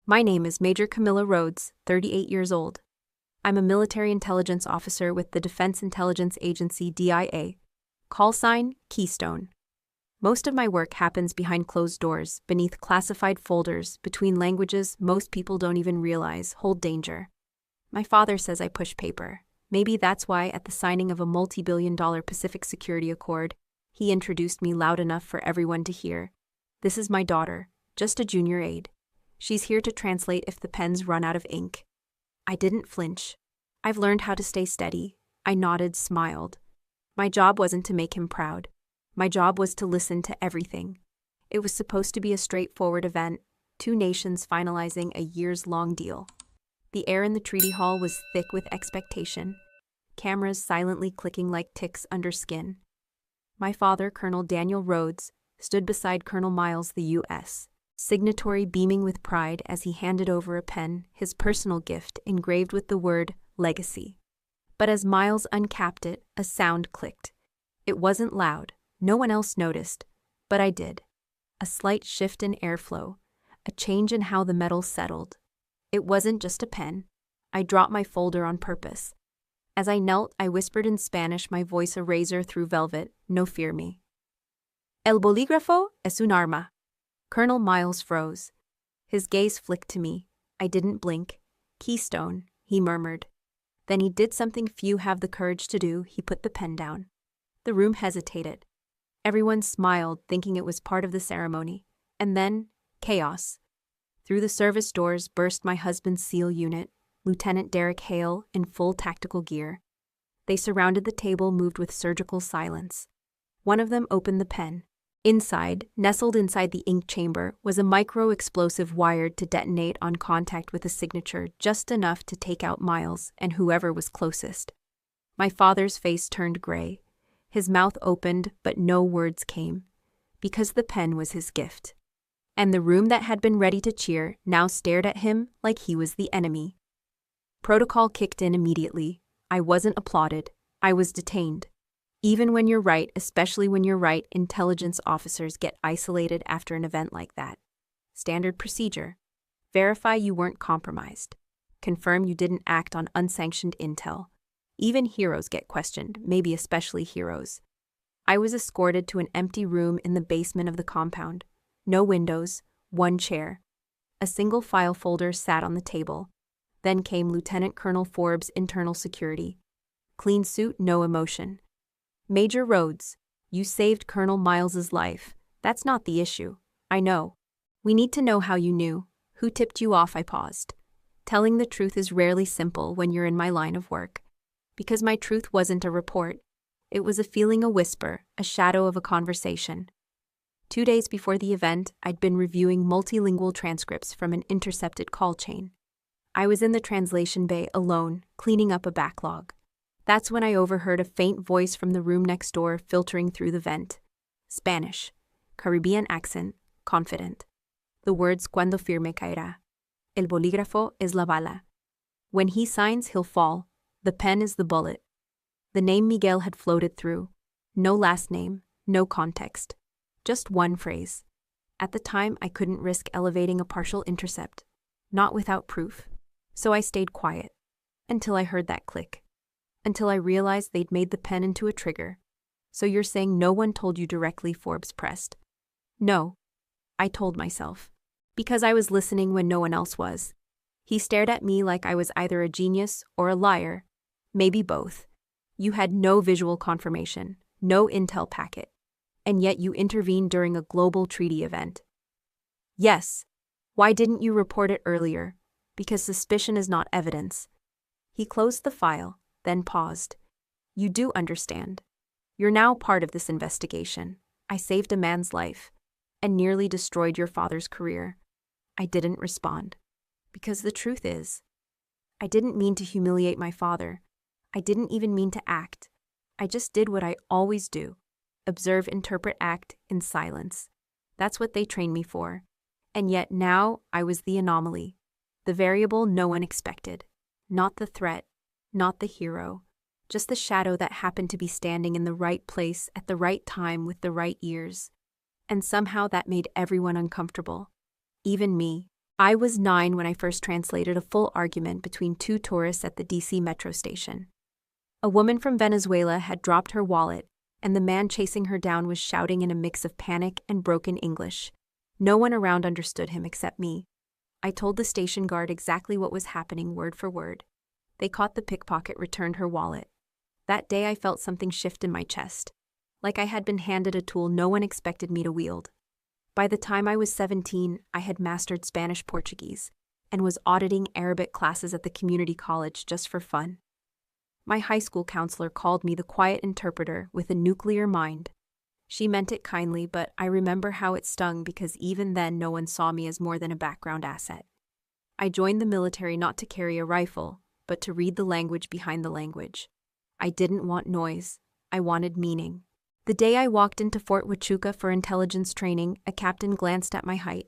My name is Major Camilla Rhodes, 38 years old. I'm a military intelligence officer with the Defense Intelligence Agency DIA. Call sign, Keystone. Most of my work happens behind closed doors, beneath classified folders, between languages most people don't even realize hold danger. My father says I push paper. Maybe that's why at the signing of a multi-billion-dollar Pacific Security Accord, he introduced me loud enough for everyone to hear. This is my daughter, just a junior aide. She's here to translate if the pens run out of ink. I didn't flinch. I've learned how to stay steady. I nodded, smiled. My job wasn't to make him proud. My job was to listen to everything. It was supposed to be a straightforward event, two nations finalizing a years-long deal. The air in the treaty hall was thick with expectation, cameras silently clicking like ticks under skin. My father, Colonel Daniel Rhodes, stood beside Colonel Miles, the U.S. signatory, beaming with pride as he handed over a pen, his personal gift engraved with the word legacy. But as Miles uncapped it, a sound clicked. It wasn't loud, no one else noticed, but I did. A slight shift in airflow, a change in how the metal settled. It wasn't just a pen. I dropped my folder on purpose. As I knelt, I whispered in Spanish, my voice a razor through velvet, no fear me. El bolígrafo es un arma. Colonel Miles froze. His gaze flicked to me. I didn't blink. Keystone, he murmured. Then he did something few have the courage to do. He put the pen down. The room hesitated. Everyone smiled, thinking it was part of the ceremony. And then, chaos. Through the service doors burst my husband's SEAL unit, Lieutenant Derek Hale, in full tactical gear. They surrounded the table, moved with surgical silence. One of them opened the pen. Inside, nestled inside the ink chamber, was a micro-explosive wired to detonate on contact with a signature, just enough to take out Miles and whoever was closest. My father's face turned gray. His mouth opened, but no words came, because the pen was his gift. And the room that had been ready to cheer now stared at him like he was the enemy. Protocol kicked in immediately. I wasn't applauded. I was detained. Even when you're right, especially when you're right, intelligence officers get isolated after an event like that. Standard procedure. Verify you weren't compromised. Confirm you didn't act on unsanctioned intel. Even heroes get questioned, maybe especially heroes. I was escorted to an empty room in the basement of the compound. No windows, one chair. A single file folder sat on the table. Then came Lieutenant Colonel Forbes, Internal Security. Clean suit, no emotion. Major Rhodes, you saved Colonel Miles's life. That's not the issue. I know. We need to know how you knew. Who tipped you off? I paused. Telling the truth is rarely simple when you're in my line of work. Because my truth wasn't a report. It was a feeling, a whisper, a shadow of a conversation. 2 days before the event, I'd been reviewing multilingual transcripts from an intercepted call chain. I was in the translation bay alone, cleaning up a backlog. That's when I overheard a faint voice from the room next door filtering through the vent. Spanish, Caribbean accent, confident. The words "Cuando firme caerá. El bolígrafo es la bala. When he signs, he'll fall. The pen is the bullet." The name Miguel had floated through. No last name, no context. Just one phrase. At the time, I couldn't risk elevating a partial intercept. Not without proof. So I stayed quiet. Until I heard that click. Until I realized they'd made the pen into a trigger. So you're saying no one told you directly? Forbes pressed. No. I told myself. Because I was listening when no one else was. He stared at me like I was either a genius or a liar. Maybe both. You had no visual confirmation, no intel packet. And yet you intervened during a global treaty event. Yes. Why didn't you report it earlier? Because suspicion is not evidence. He closed the file, then paused. You do understand. You're now part of this investigation. I saved a man's life and nearly destroyed your father's career. I didn't respond. Because the truth is, I didn't mean to humiliate my father. I didn't even mean to act. I just did what I always do. Observe, interpret, act in silence. That's what they trained me for. And yet now I was the anomaly. The variable no one expected. Not the threat. Not the hero, just the shadow that happened to be standing in the right place at the right time with the right ears. And somehow that made everyone uncomfortable. Even me. I was 9 when I first translated a full argument between two tourists at the DC metro station. A woman from Venezuela had dropped her wallet, and the man chasing her down was shouting in a mix of panic and broken English. No one around understood him except me. I told the station guard exactly what was happening word for word. They caught the pickpocket, returned her wallet. That day I felt something shift in my chest, like I had been handed a tool no one expected me to wield. By the time I was 17, I had mastered Spanish-Portuguese and was auditing Arabic classes at the community college just for fun. My high school counselor called me the quiet interpreter with a nuclear mind. She meant it kindly, but I remember how it stung because even then no one saw me as more than a background asset. I joined the military not to carry a rifle, but to read the language behind the language. I didn't want noise. I wanted meaning. The day I walked into Fort Huachuca for intelligence training, a captain glanced at my height.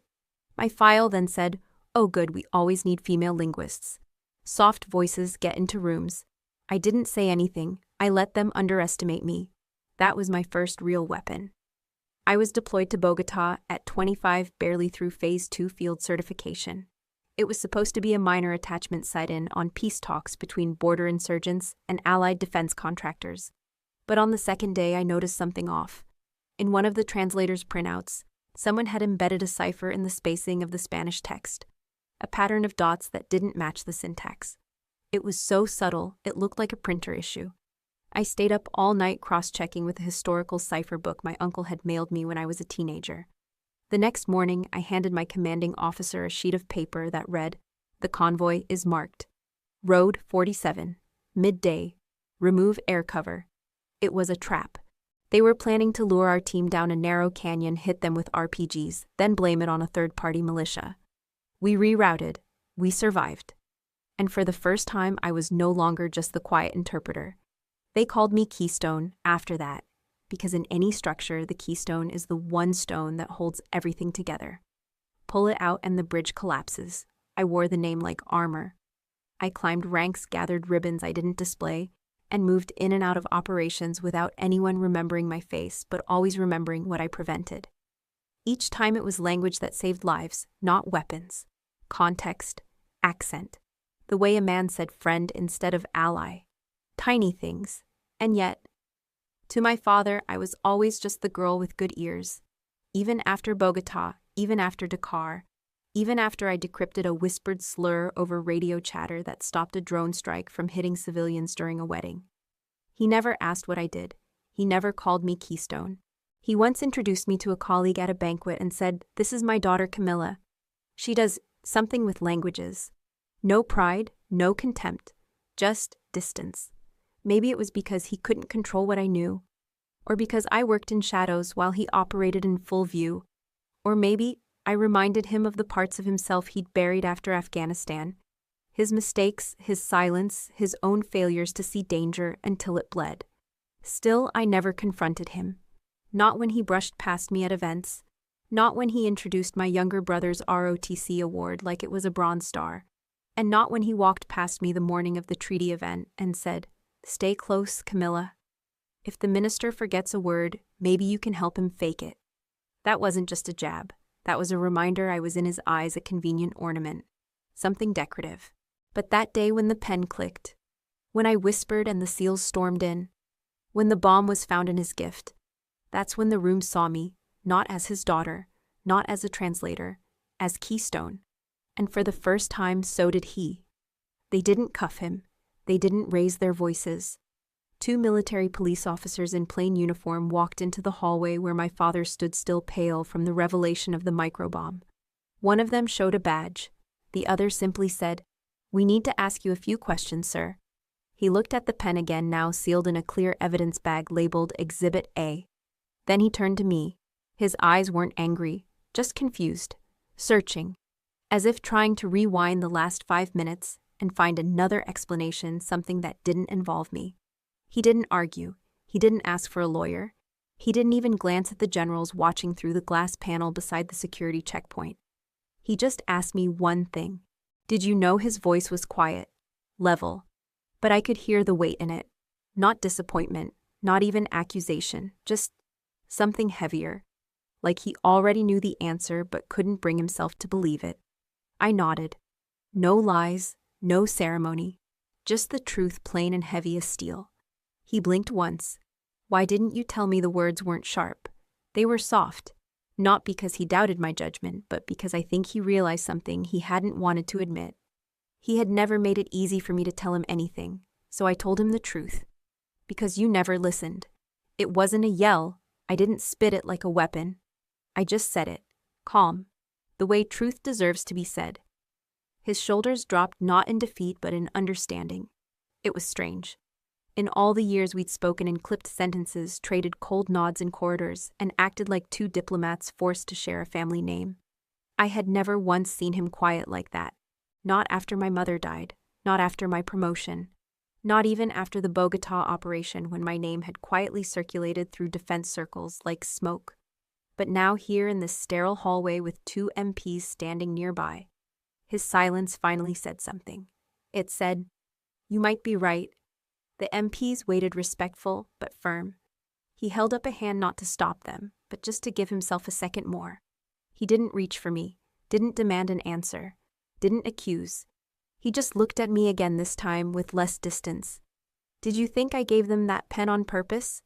My file then said, "Oh good, we always need female linguists." Soft voices get into rooms. I didn't say anything. I let them underestimate me. That was my first real weapon. I was deployed to Bogota at 25, barely through Phase 2 field certification. It was supposed to be a minor attachment site-in on peace talks between border insurgents and allied defense contractors. But on the second day I noticed something off. In one of the translator's printouts, someone had embedded a cipher in the spacing of the Spanish text, a pattern of dots that didn't match the syntax. It was so subtle, it looked like a printer issue. I stayed up all night cross-checking with a historical cipher book my uncle had mailed me when I was a teenager. The next morning, I handed my commanding officer a sheet of paper that read, "The convoy is marked. Road 47, midday. Remove air cover." It was a trap. They were planning to lure our team down a narrow canyon, hit them with RPGs, then blame it on a third-party militia. We rerouted. We survived. And for the first time, I was no longer just the quiet interpreter. They called me Keystone after that, because in any structure, the keystone is the one stone that holds everything together. Pull it out and the bridge collapses. I wore the name like armor. I climbed ranks, gathered ribbons I didn't display, and moved in and out of operations without anyone remembering my face, but always remembering what I prevented. Each time it was language that saved lives, not weapons. Context, accent. The way a man said friend instead of ally. Tiny things. And yet, to my father, I was always just the girl with good ears. Even after Bogota, even after Dakar, even after I decrypted a whispered slur over radio chatter that stopped a drone strike from hitting civilians during a wedding. He never asked what I did. He never called me Keystone. He once introduced me to a colleague at a banquet and said, "This is my daughter Camilla. She does something with languages." No pride, no contempt, just distance. Maybe it was because he couldn't control what I knew, or because I worked in shadows while he operated in full view, or maybe I reminded him of the parts of himself he'd buried after Afghanistan, his mistakes, his silence, his own failures to see danger until it bled. Still, I never confronted him. Not when he brushed past me at events, not when he introduced my younger brother's ROTC award like it was a Bronze Star, and not when he walked past me the morning of the treaty event and said, "Stay close, Camilla. If the minister forgets a word, maybe you can help him fake it." That wasn't just a jab. That was a reminder I was in his eyes, a convenient ornament, something decorative. But that day when the pen clicked, when I whispered and the SEALs stormed in, when the bomb was found in his gift, that's when the room saw me, not as his daughter, not as a translator, as Keystone. And for the first time, so did he. They didn't cuff him. They didn't raise their voices. 2 military police officers in plain uniform walked into the hallway where my father stood still, pale from the revelation of the microbomb. One of them showed a badge. The other simply said, "We need to ask you a few questions, sir." He looked at the pen again, now sealed in a clear evidence bag labeled Exhibit A. Then he turned to me. His eyes weren't angry, just confused, searching, as if trying to rewind the last 5 minutes and find another explanation, something that didn't involve me. He didn't argue. He didn't ask for a lawyer. He didn't even glance at the generals watching through the glass panel beside the security checkpoint. He just asked me one thing. Did you know? His voice was quiet, level, but I could hear the weight in it. Not disappointment, not even accusation, just something heavier, like he already knew the answer but couldn't bring himself to believe it. I nodded. No lies, no ceremony. Just the truth, plain and heavy as steel. He blinked once. Why didn't you tell me the words weren't sharp? They were soft. Not because he doubted my judgment, but because I think he realized something he hadn't wanted to admit. He had never made it easy for me to tell him anything, so I told him the truth. Because you never listened. It wasn't a yell. I didn't spit it like a weapon. I just said it, calm, the way truth deserves to be said. His shoulders dropped, not in defeat but in understanding. It was strange. In all the years we'd spoken in clipped sentences, traded cold nods in corridors, and acted like two diplomats forced to share a family name, I had never once seen him quiet like that. Not after my mother died, not after my promotion, not even after the Bogota operation when my name had quietly circulated through defense circles like smoke. But now here in this sterile hallway with 2 MPs standing nearby, his silence finally said something. It said, "You might be right." The MPs waited, respectful but firm. He held up a hand not to stop them, but just to give himself a second more. He didn't reach for me, didn't demand an answer, didn't accuse. He just looked at me again, this time with less distance. "Did you think I gave them that pen on purpose?"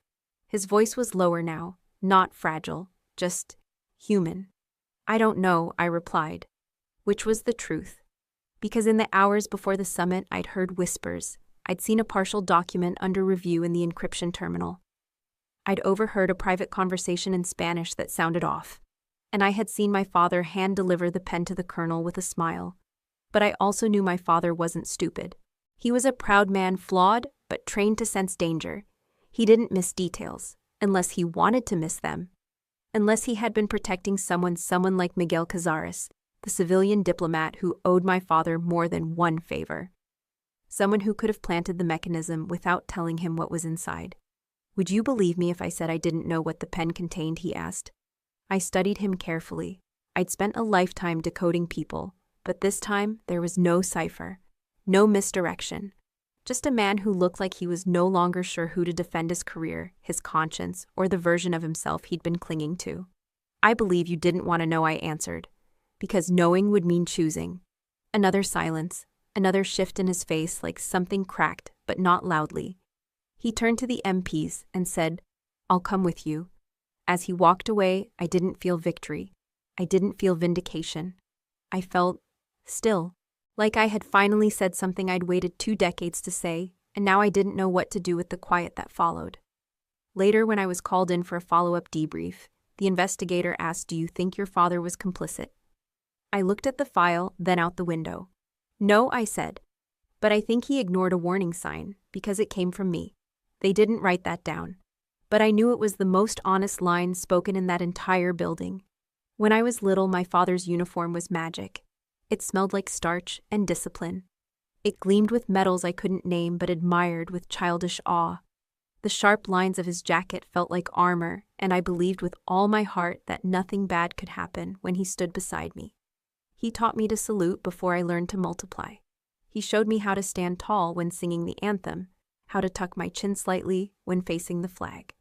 His voice was lower now, not fragile, just human. "I don't know," I replied, which was the truth. Because in the hours before the summit, I'd heard whispers. I'd seen a partial document under review in the encryption terminal. I'd overheard a private conversation in Spanish that sounded off. And I had seen my father hand-deliver the pen to the colonel with a smile. But I also knew my father wasn't stupid. He was a proud man, flawed, but trained to sense danger. He didn't miss details, unless he wanted to miss them. Unless he had been protecting someone like Miguel Cazares, the civilian diplomat who owed my father more than one favor. Someone who could have planted the mechanism without telling him what was inside. "Would you believe me if I said I didn't know what the pen contained?" he asked. I studied him carefully. I'd spent a lifetime decoding people, but this time there was no cipher, no misdirection. Just a man who looked like he was no longer sure who to defend: his career, his conscience, or the version of himself he'd been clinging to. "I believe you didn't want to know," I answered, because knowing would mean choosing. Another silence. Another shift in his face, like something cracked, but not loudly. He turned to the MPs and said, "I'll come with you." As he walked away, I didn't feel victory. I didn't feel vindication. I felt still, like I had finally said something I'd waited 2 decades to say, and now I didn't know what to do with the quiet that followed. Later, when I was called in for a follow-up debrief, the investigator asked, "Do you think your father was complicit?" I looked at the file, then out the window. "No," I said, "but I think he ignored a warning sign, because it came from me." They didn't write that down, but I knew it was the most honest line spoken in that entire building. When I was little, my father's uniform was magic. It smelled like starch and discipline. It gleamed with metals I couldn't name but admired with childish awe. The sharp lines of his jacket felt like armor, and I believed with all my heart that nothing bad could happen when he stood beside me. He taught me to salute before I learned to multiply. He showed me how to stand tall when singing the anthem, how to tuck my chin slightly when facing the flag.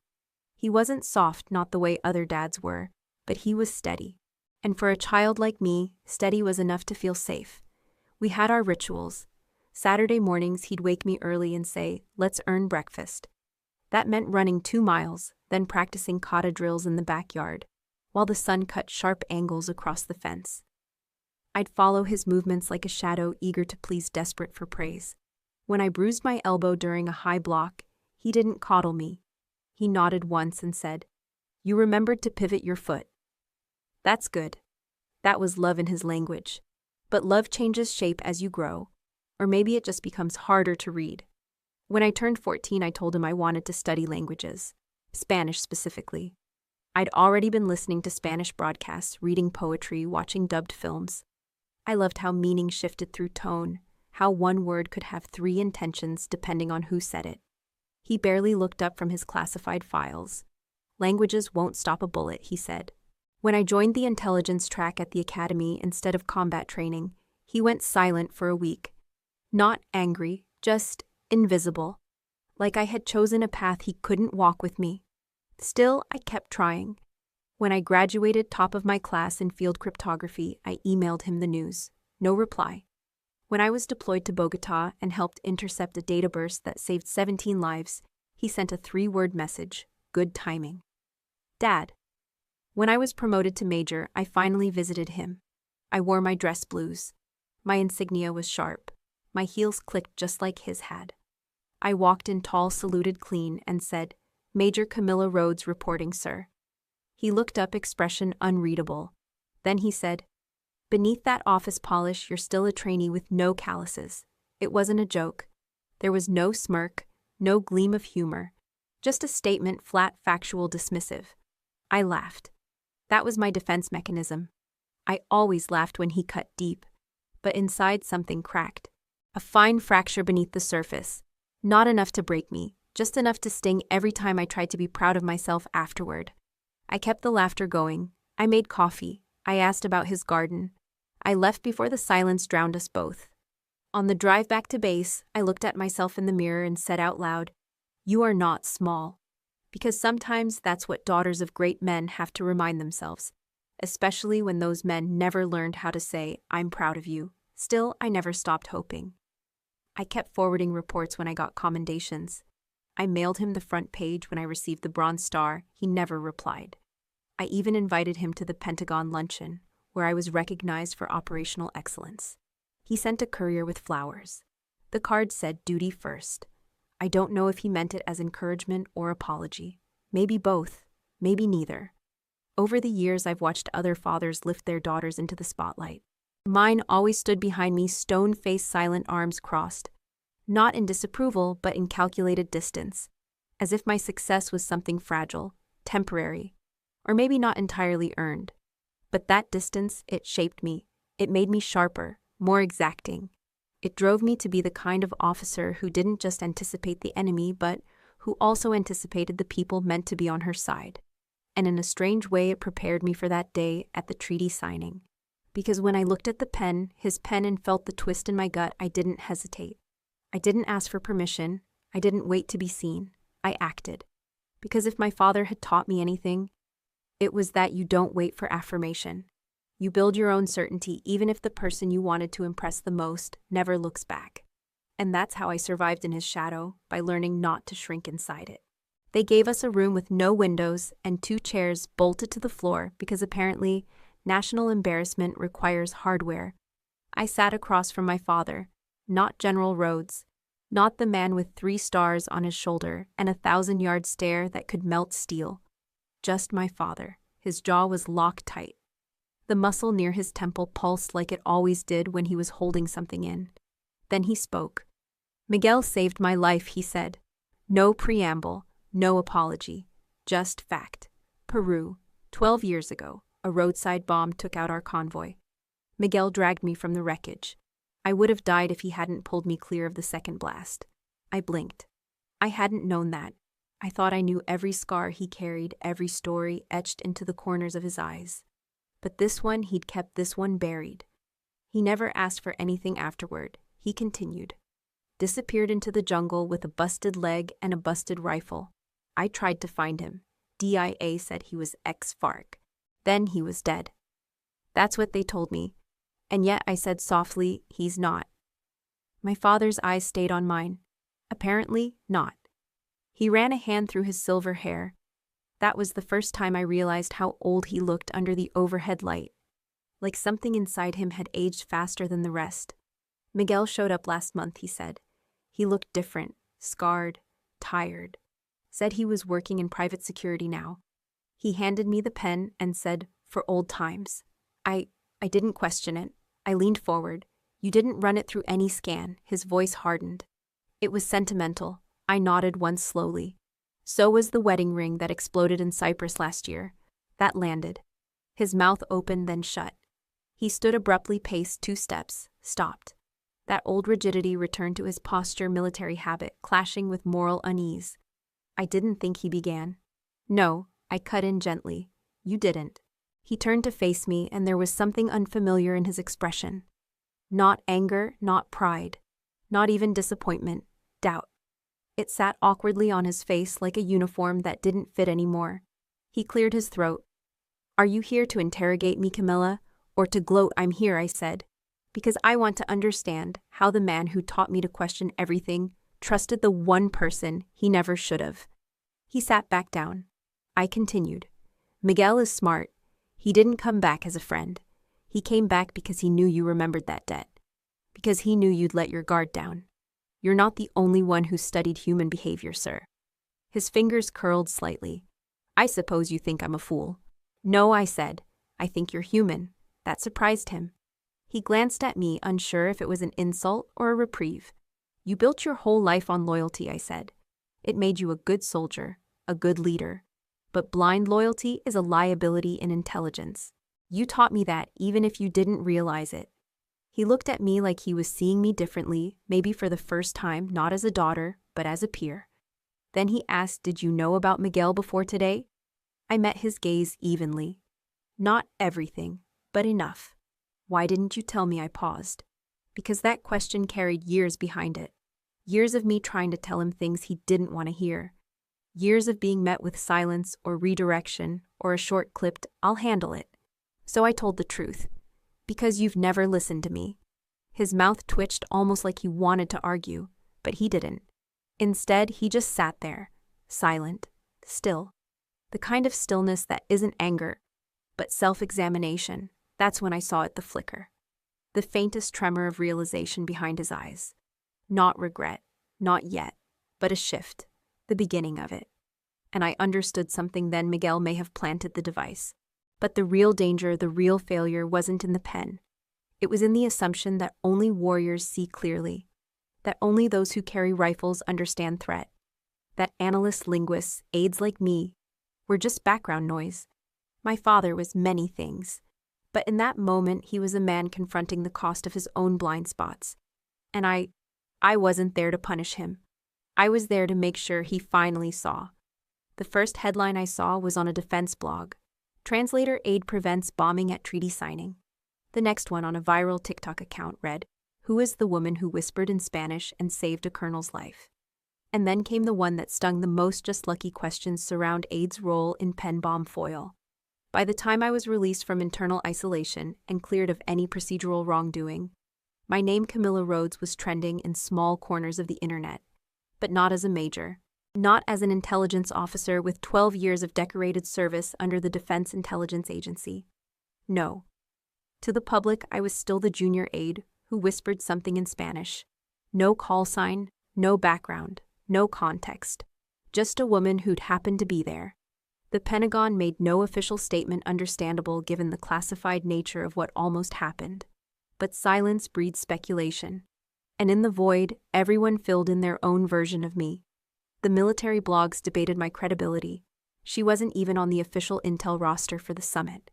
He wasn't soft, not the way other dads were, but he was steady. And for a child like me, steady was enough to feel safe. We had our rituals. Saturday mornings, he'd wake me early and say, "Let's earn breakfast." That meant running 2 miles, then practicing kata drills in the backyard, while the sun cut sharp angles across the fence. I'd follow his movements like a shadow, eager to please, desperate for praise. When I bruised my elbow during a high block, he didn't coddle me. He nodded once and said, "You remembered to pivot your foot. That's good." That was love in his language. But love changes shape as you grow, or maybe it just becomes harder to read. When I turned 14, I told him I wanted to study languages, Spanish specifically. I'd already been listening to Spanish broadcasts, reading poetry, watching dubbed films. I loved how meaning shifted through tone, how one word could have 3 intentions depending on who said it. He barely looked up from his classified files. "Languages won't stop a bullet," he said. When I joined the intelligence track at the academy instead of combat training, he went silent for a week. Not angry, just invisible. Like I had chosen a path he couldn't walk with me. Still, I kept trying. When I graduated top of my class in field cryptography, I emailed him the news. No reply. When I was deployed to Bogota and helped intercept a data burst that saved 17 lives, he sent a 3-word message: good timing. Dad. When I was promoted to major, I finally visited him. I wore my dress blues. My insignia was sharp. My heels clicked just like his had. I walked in tall, saluted clean, and said, "Major Camilla Rhodes reporting, sir." He looked up, expression unreadable. Then he said, "Beneath that office polish, you're still a trainee with no calluses." It wasn't a joke. There was no smirk, no gleam of humor. Just a statement, flat, factual, dismissive. I laughed. That was my defense mechanism. I always laughed when he cut deep. But inside something cracked. A fine fracture beneath the surface. Not enough to break me, just enough to sting every time I tried to be proud of myself afterward. I kept the laughter going. I made coffee. I asked about his garden. I left before the silence drowned us both. On the drive back to base, I looked at myself in the mirror and said out loud, "You are not small." Because sometimes that's what daughters of great men have to remind themselves, especially when those men never learned how to say, "I'm proud of you." Still, I never stopped hoping. I kept forwarding reports when I got commendations. I mailed him the front page when I received the Bronze Star. He never replied. I even invited him to the Pentagon luncheon, where I was recognized for operational excellence. He sent a courier with flowers. The card said, "Duty first." I don't know if he meant it as encouragement or apology. Maybe both, maybe neither. Over the years, I've watched other fathers lift their daughters into the spotlight. Mine always stood behind me, stone-faced, silent, arms crossed. Not in disapproval, but in calculated distance. As if my success was something fragile, temporary, or maybe not entirely earned. But that distance, it shaped me. It made me sharper, more exacting. It drove me to be the kind of officer who didn't just anticipate the enemy, but who also anticipated the people meant to be on her side. And in a strange way, it prepared me for that day at the treaty signing. Because when I looked at the pen, his pen, and felt the twist in my gut, I didn't hesitate. I didn't ask for permission. I didn't wait to be seen. I acted. Because if my father had taught me anything, it was that you don't wait for affirmation. You build your own certainty even if the person you wanted to impress the most never looks back. And that's how I survived in his shadow, by learning not to shrink inside it. They gave us a room with no windows and 2 chairs bolted to the floor because apparently national embarrassment requires hardware. I sat across from my father, not General Rhodes, not the man with 3 stars on his shoulder and a 1,000-yard stare that could melt steel. Just my father. His jaw was locked tight. The muscle near his temple pulsed like it always did when he was holding something in. Then he spoke. "Miguel saved my life," he said. No preamble, no apology, just fact. Peru, 12 years ago, a roadside bomb took out our convoy. Miguel dragged me from the wreckage. I would have died if he hadn't pulled me clear of the second blast. I blinked. I hadn't known that. I thought I knew every scar he carried, every story etched into the corners of his eyes. But this one, he'd kept this one buried. He never asked for anything afterward. He continued. Disappeared into the jungle with a busted leg and a busted rifle. I tried to find him. DIA said he was ex-FARC. Then he was dead. That's what they told me. And yet I said softly, "He's not." My father's eyes stayed on mine. Apparently, not. He ran a hand through his silver hair. That was the first time I realized how old he looked under the overhead light. Like something inside him had aged faster than the rest. "Miguel showed up last month," he said. He looked different, scarred, tired. Said he was working in private security now. He handed me the pen and said, "For old times." I didn't question it. I leaned forward. "You didn't run it through any scan." His voice hardened. It was sentimental. I nodded once slowly. So was the wedding ring that exploded in Cyprus last year. That landed. His mouth opened, then shut. He stood abruptly, paced 2 steps, stopped. That old rigidity returned to his posture, military habit, clashing with moral unease. I didn't think he began. "No," I cut in gently. "You didn't." He turned to face me, and there was something unfamiliar in his expression. Not anger, not pride, not even disappointment, doubt. It sat awkwardly on his face like a uniform that didn't fit anymore. He cleared his throat. "Are you here to interrogate me, Camilla, or to gloat?" "I'm here," I said. Because I want to understand how the man who taught me to question everything trusted the one person he never should have. He sat back down. I continued. Miguel is smart. He didn't come back as a friend. He came back because he knew you remembered that debt. Because he knew you'd let your guard down. You're not the only one who studied human behavior, sir. His fingers curled slightly. I suppose you think I'm a fool. No, I said. I think you're human. That surprised him. He glanced at me, unsure if it was an insult or a reprieve. You built your whole life on loyalty, I said. It made you a good soldier, a good leader. But blind loyalty is a liability in intelligence. You taught me that even if you didn't realize it. He looked at me like he was seeing me differently, maybe for the first time, not as a daughter, but as a peer. Then he asked, did you know about Miguel before today? I met his gaze evenly. Not everything, but enough. Why didn't you tell me? I paused. Because that question carried years behind it. Years of me trying to tell him things he didn't want to hear. Years of being met with silence or redirection or a short clipped, I'll handle it. So I told the truth. Because you've never listened to me. His mouth twitched almost like he wanted to argue, but he didn't. Instead, he just sat there, silent, still. The kind of stillness that isn't anger, but self-examination. That's when I saw it, the flicker. The faintest tremor of realization behind his eyes. Not regret, not yet, but a shift, the beginning of it. And I understood something then. Miguel may have planted the device. But the real danger, the real failure wasn't in the pen. It was in the assumption that only warriors see clearly, that only those who carry rifles understand threat, that analysts, linguists, aides like me were just background noise. My father was many things, but in that moment he was a man confronting the cost of his own blind spots. And I wasn't there to punish him. I was there to make sure he finally saw. The first headline I saw was on a defense blog. Translator Aide prevents bombing at treaty signing. The next one on a viral TikTok account read, who is the woman who whispered in Spanish and saved a colonel's life? And then came the one that stung the most. Just lucky questions surround Aide's role in pen bomb foil. By the time I was released from internal isolation and cleared of any procedural wrongdoing, my name Camilla Rhodes was trending in small corners of the internet, but not as a major. Not as an intelligence officer with 12 years of decorated service under the Defense Intelligence Agency. No. To the public, I was still the junior aide who whispered something in Spanish. No call sign, no background, no context. Just a woman who'd happened to be there. The Pentagon made no official statement understandable given the classified nature of what almost happened. But silence breeds speculation. And in the void, everyone filled in their own version of me. The military blogs debated my credibility. She wasn't even on the official intel roster for the summit.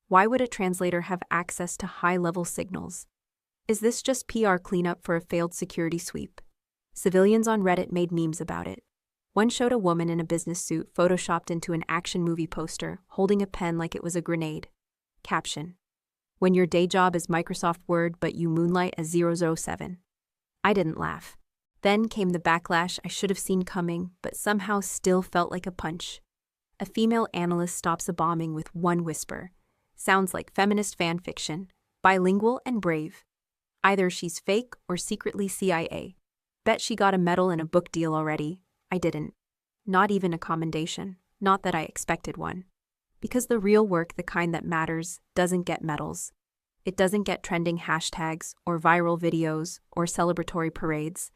Why would a translator have access to high-level signals? Is this just PR cleanup for a failed security sweep? Civilians on Reddit made memes about it. One showed a woman in a business suit photoshopped into an action movie poster, holding a pen like it was a grenade. Caption: when your day job is Microsoft Word but you moonlight as 007. I didn't laugh. Then came the backlash I should have seen coming, but somehow still felt like a punch. A female analyst stops a bombing with one whisper. Sounds like feminist fan fiction, bilingual and brave. Either she's fake or secretly CIA. Bet she got a medal and a book deal already. I didn't. Not even a commendation. Not that I expected one. Because the real work, the kind that matters, doesn't get medals. It doesn't get trending hashtags or viral videos or celebratory parades.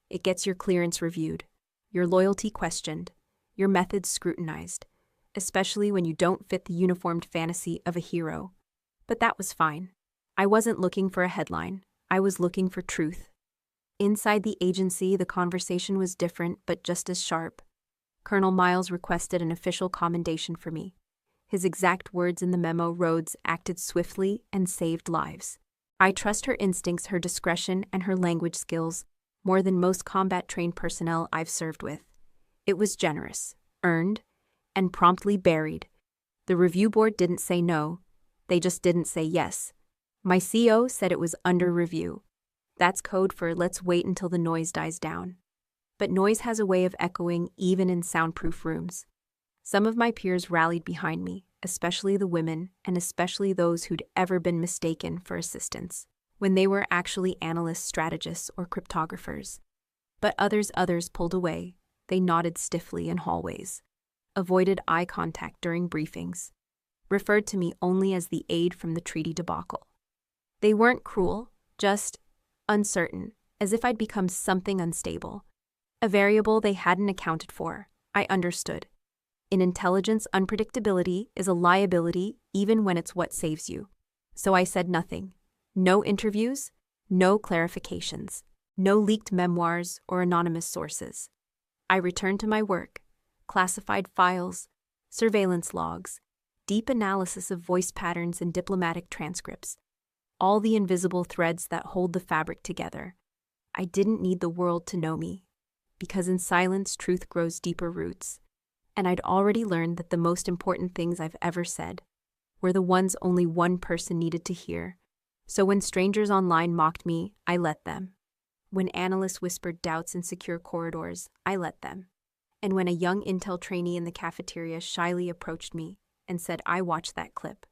It gets your clearance reviewed, your loyalty questioned, your methods scrutinized, especially when you don't fit the uniformed fantasy of a hero. But that was fine. I wasn't looking for a headline. I was looking for truth. Inside the agency, the conversation was different but just as sharp. Colonel Miles requested an official commendation for me. His exact words in the memo: Rhodes acted swiftly and saved lives. I trust her instincts, her discretion, and her language skills more than most combat-trained personnel I've served with. It was generous, earned, and promptly buried. The review board didn't say no, they just didn't say yes. My CO said it was under review. That's code for let's wait until the noise dies down. But noise has a way of echoing even in soundproof rooms. Some of my peers rallied behind me, especially the women, and especially those who'd ever been mistaken for assistants. when they were actually analysts, strategists, or cryptographers. But others pulled away. They nodded stiffly in hallways, avoided eye contact during briefings, referred to me only as the Aide from the treaty debacle. They weren't cruel, just uncertain, as if I'd become something unstable. A variable they hadn't accounted for. I understood. In intelligence, unpredictability is a liability even when it's what saves you. So I said nothing. No interviews, no clarifications, no leaked memoirs or anonymous sources. I returned to my work, classified files, surveillance logs, deep analysis of voice patterns and diplomatic transcripts, all the invisible threads that hold the fabric together. I didn't need the world to know me, because in silence truth grows deeper roots, and I'd already learned that the most important things I've ever said were the ones only one person needed to hear. So when strangers online mocked me, I let them. When analysts whispered doubts in secure corridors, I let them. And when a young intel trainee in the cafeteria shyly approached me and said, "I watched that clip.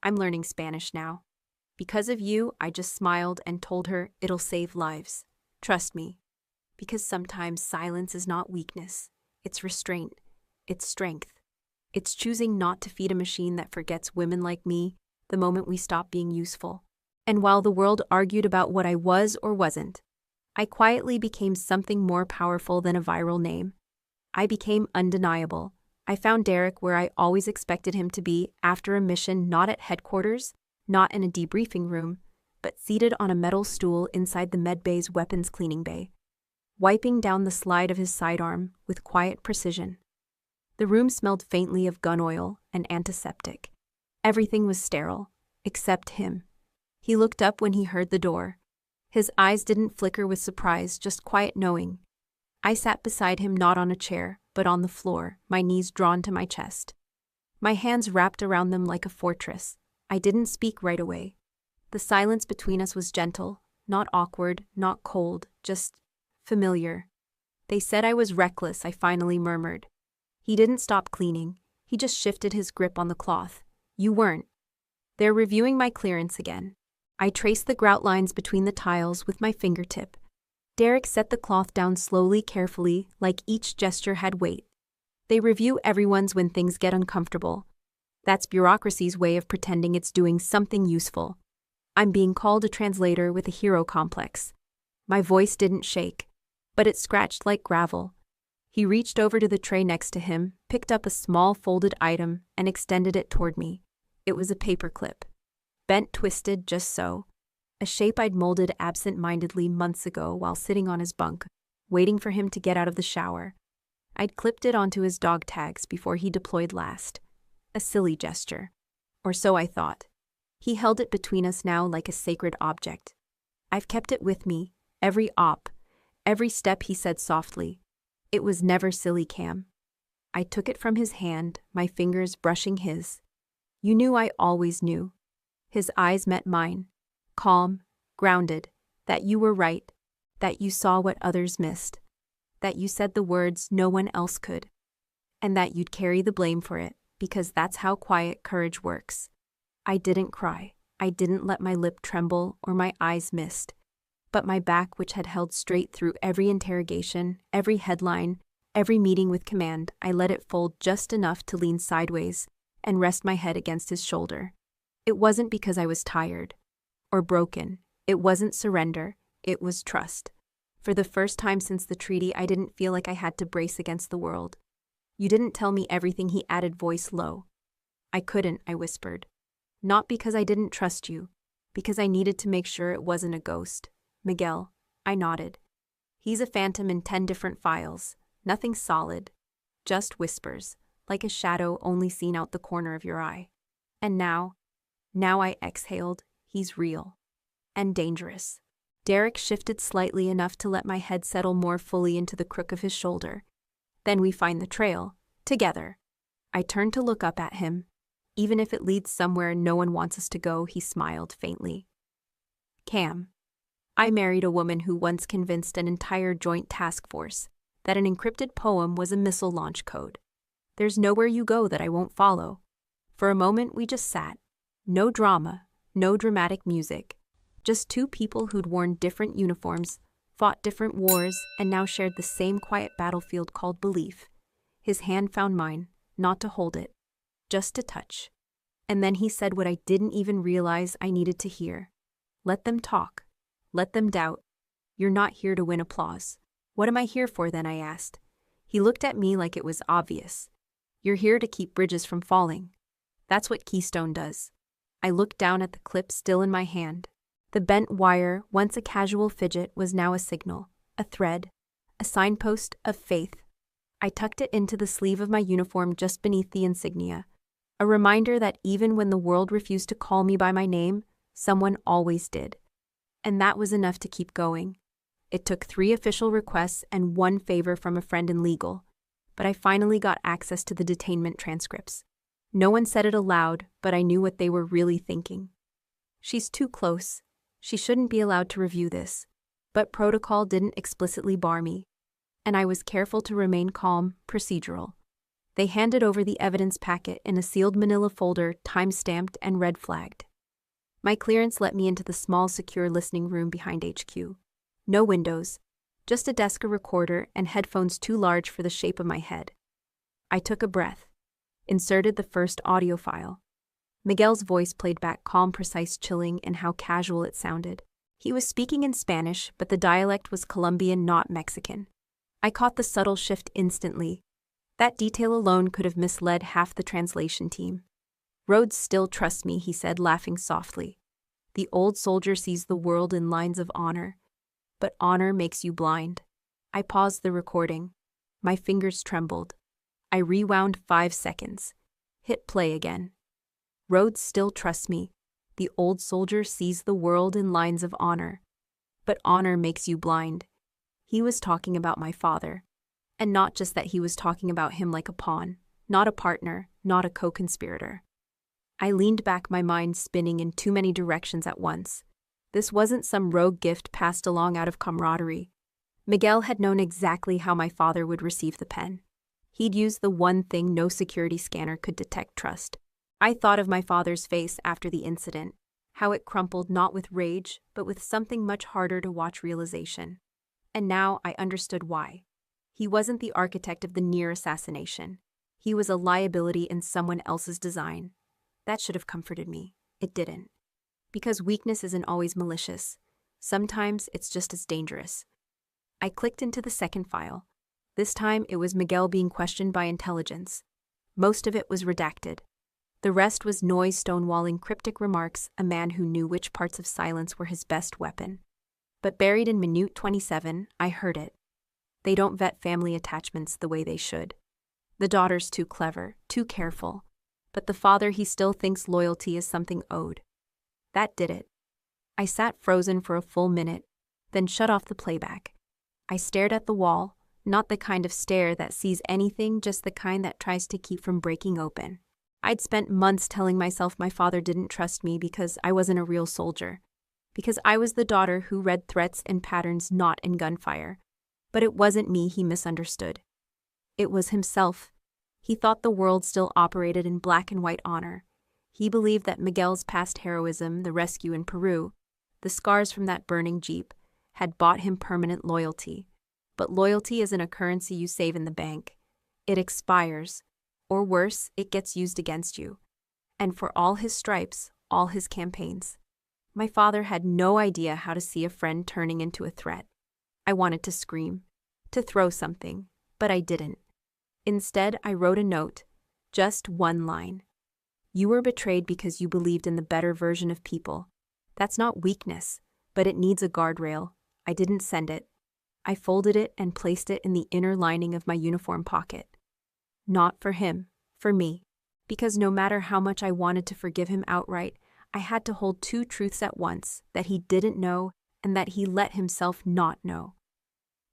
I'm learning Spanish now. Because of you," I just smiled and told her, "It'll save lives. Trust me." Because sometimes silence is not weakness. It's restraint. It's strength. It's choosing not to feed a machine that forgets women like me the moment we stop being useful. And while the world argued about what I was or wasn't, I quietly became something more powerful than a viral name. I became undeniable. I found Derek where I always expected him to be after a mission, not at headquarters, not in a debriefing room, but seated on a metal stool inside the medbay's weapons cleaning bay, wiping down the slide of his sidearm with quiet precision. The room smelled faintly of gun oil and antiseptic. Everything was sterile, except him. He looked up when he heard the door. His eyes didn't flicker with surprise, just quiet knowing. I sat beside him, not on a chair, but on the floor, my knees drawn to my chest. My hands wrapped around them like a fortress. I didn't speak right away. The silence between us was gentle, not awkward, not cold, just familiar. "They said I was reckless," I finally murmured. He didn't stop cleaning. He just shifted his grip on the cloth. "You weren't." "They're reviewing my clearance again." I traced the grout lines between the tiles with my fingertip. Derek set the cloth down slowly, carefully, like each gesture had weight. "They review everyone's when things get uncomfortable. That's bureaucracy's way of pretending it's doing something useful. I'm being called a translator with a hero complex." My voice didn't shake, but it scratched like gravel. He reached over to the tray next to him, picked up a small folded item, and extended it toward me. It was a paperclip. Bent, twisted, just so. A shape I'd molded absent-mindedly months ago while sitting on his bunk, waiting for him to get out of the shower. I'd clipped it onto his dog tags before he deployed last. A silly gesture. Or so I thought. He held it between us now like a sacred object. "I've kept it with me, every op, every step," he said softly. "It was never silly, Cam." I took it from his hand, my fingers brushing his. "You knew I always knew." His eyes met mine, calm, grounded, "that you were right, that you saw what others missed, that you said the words no one else could, and that you'd carry the blame for it, because that's how quiet courage works." I didn't cry. I didn't let my lip tremble or my eyes mist. But my back, which had held straight through every interrogation, every headline, every meeting with command, I let it fold just enough to lean sideways and rest my head against his shoulder. It wasn't because I was tired or broken. It wasn't surrender. It was trust. For the first time since the treaty, I didn't feel like I had to brace against the world. "You didn't tell me everything," he added, voice low. "I couldn't," I whispered. "Not because I didn't trust you, because I needed to make sure it wasn't a ghost." "Miguel," I nodded. "He's a phantom in 10 different files. Nothing solid. Just whispers, like a shadow only seen out the corner of your eye. And now I exhaled, he's real. And dangerous." Derek shifted slightly enough to let my head settle more fully into the crook of his shoulder. "Then we find the trail, together." I turned to look up at him. "Even if it leads somewhere no one wants us to go," he smiled faintly. "Cam, I married a woman who once convinced an entire joint task force that an encrypted poem was a missile launch code. There's nowhere you go that I won't follow." For a moment we just sat. No drama, no dramatic music. Just two people who'd worn different uniforms, fought different wars, and now shared the same quiet battlefield called belief. His hand found mine, not to hold it, just to touch. And then he said what I didn't even realize I needed to hear. Let them talk. Let them doubt. You're not here to win applause. What am I here for then, I asked. He looked at me like it was obvious. You're here to keep bridges from falling. That's what Keystone does. I looked down at the clip still in my hand. The bent wire, once a casual fidget, was now a signal, a thread, a signpost of faith. I tucked it into the sleeve of my uniform just beneath the insignia, a reminder that even when the world refused to call me by my name, someone always did. And that was enough to keep going. It took 3 official requests and 1 favor from a friend in legal, but I finally got access to the detainment transcripts. No one said it aloud, but I knew what they were really thinking. She's too close. She shouldn't be allowed to review this. But protocol didn't explicitly bar me, and I was careful to remain calm, procedural. They handed over the evidence packet in a sealed manila folder, time-stamped and red-flagged. My clearance let me into the small, secure listening room behind HQ. No windows, just a desk, a recorder, and headphones too large for the shape of my head. I took a breath, inserted the first audio file. Miguel's voice played back, calm, precise, chilling in how casual it sounded. He was speaking in Spanish, but the dialect was Colombian, not Mexican. I caught the subtle shift instantly. That detail alone could have misled half the translation team. Rhodes still trusts me, he said, laughing softly. The old soldier sees the world in lines of honor, but honor makes you blind. I paused the recording. My fingers trembled. I rewound 5 seconds. Hit play again. Rhodes still trusts me. The old soldier sees the world in lines of honor, but honor makes you blind. He was talking about my father. And not just that, he was talking about him like a pawn, not a partner, not a co-conspirator. I leaned back, my mind spinning in too many directions at once. This wasn't some rogue gift passed along out of camaraderie. Miguel had known exactly how my father would receive the pen. He'd used the one thing no security scanner could detect: trust. I thought of my father's face after the incident, how it crumpled not with rage, but with something much harder to watch: realization. And now I understood why. He wasn't the architect of the near assassination. He was a liability in someone else's design. That should have comforted me. It didn't. Because weakness isn't always malicious. Sometimes it's just as dangerous. I clicked into the second file. This time it was Miguel being questioned by intelligence. Most of it was redacted. The rest was noise, stonewalling, cryptic remarks, a man who knew which parts of silence were his best weapon. But buried in minute 27, I heard it. They don't vet family attachments the way they should. The daughter's too clever, too careful. But the father, he still thinks loyalty is something owed. That did it. I sat frozen for a full minute, then shut off the playback. I stared at the wall, not the kind of stare that sees anything, just the kind that tries to keep from breaking open. I'd spent months telling myself my father didn't trust me because I wasn't a real soldier, because I was the daughter who read threats and patterns not in gunfire. But it wasn't me he misunderstood. It was himself. He thought the world still operated in black and white honor. He believed that Miguel's past heroism, the rescue in Peru, the scars from that burning Jeep, had bought him permanent loyalty. But loyalty isn't a currency you save in the bank. It expires. Or worse, it gets used against you. And for all his stripes, all his campaigns, my father had no idea how to see a friend turning into a threat. I wanted to scream, to throw something, but I didn't. Instead, I wrote a note, just one line. You were betrayed because you believed in the better version of people. That's not weakness, but it needs a guardrail. I didn't send it. I folded it and placed it in the inner lining of my uniform pocket. Not for him, for me. Because no matter how much I wanted to forgive him outright, I had to hold 2 truths at once: that he didn't know and that he let himself not know.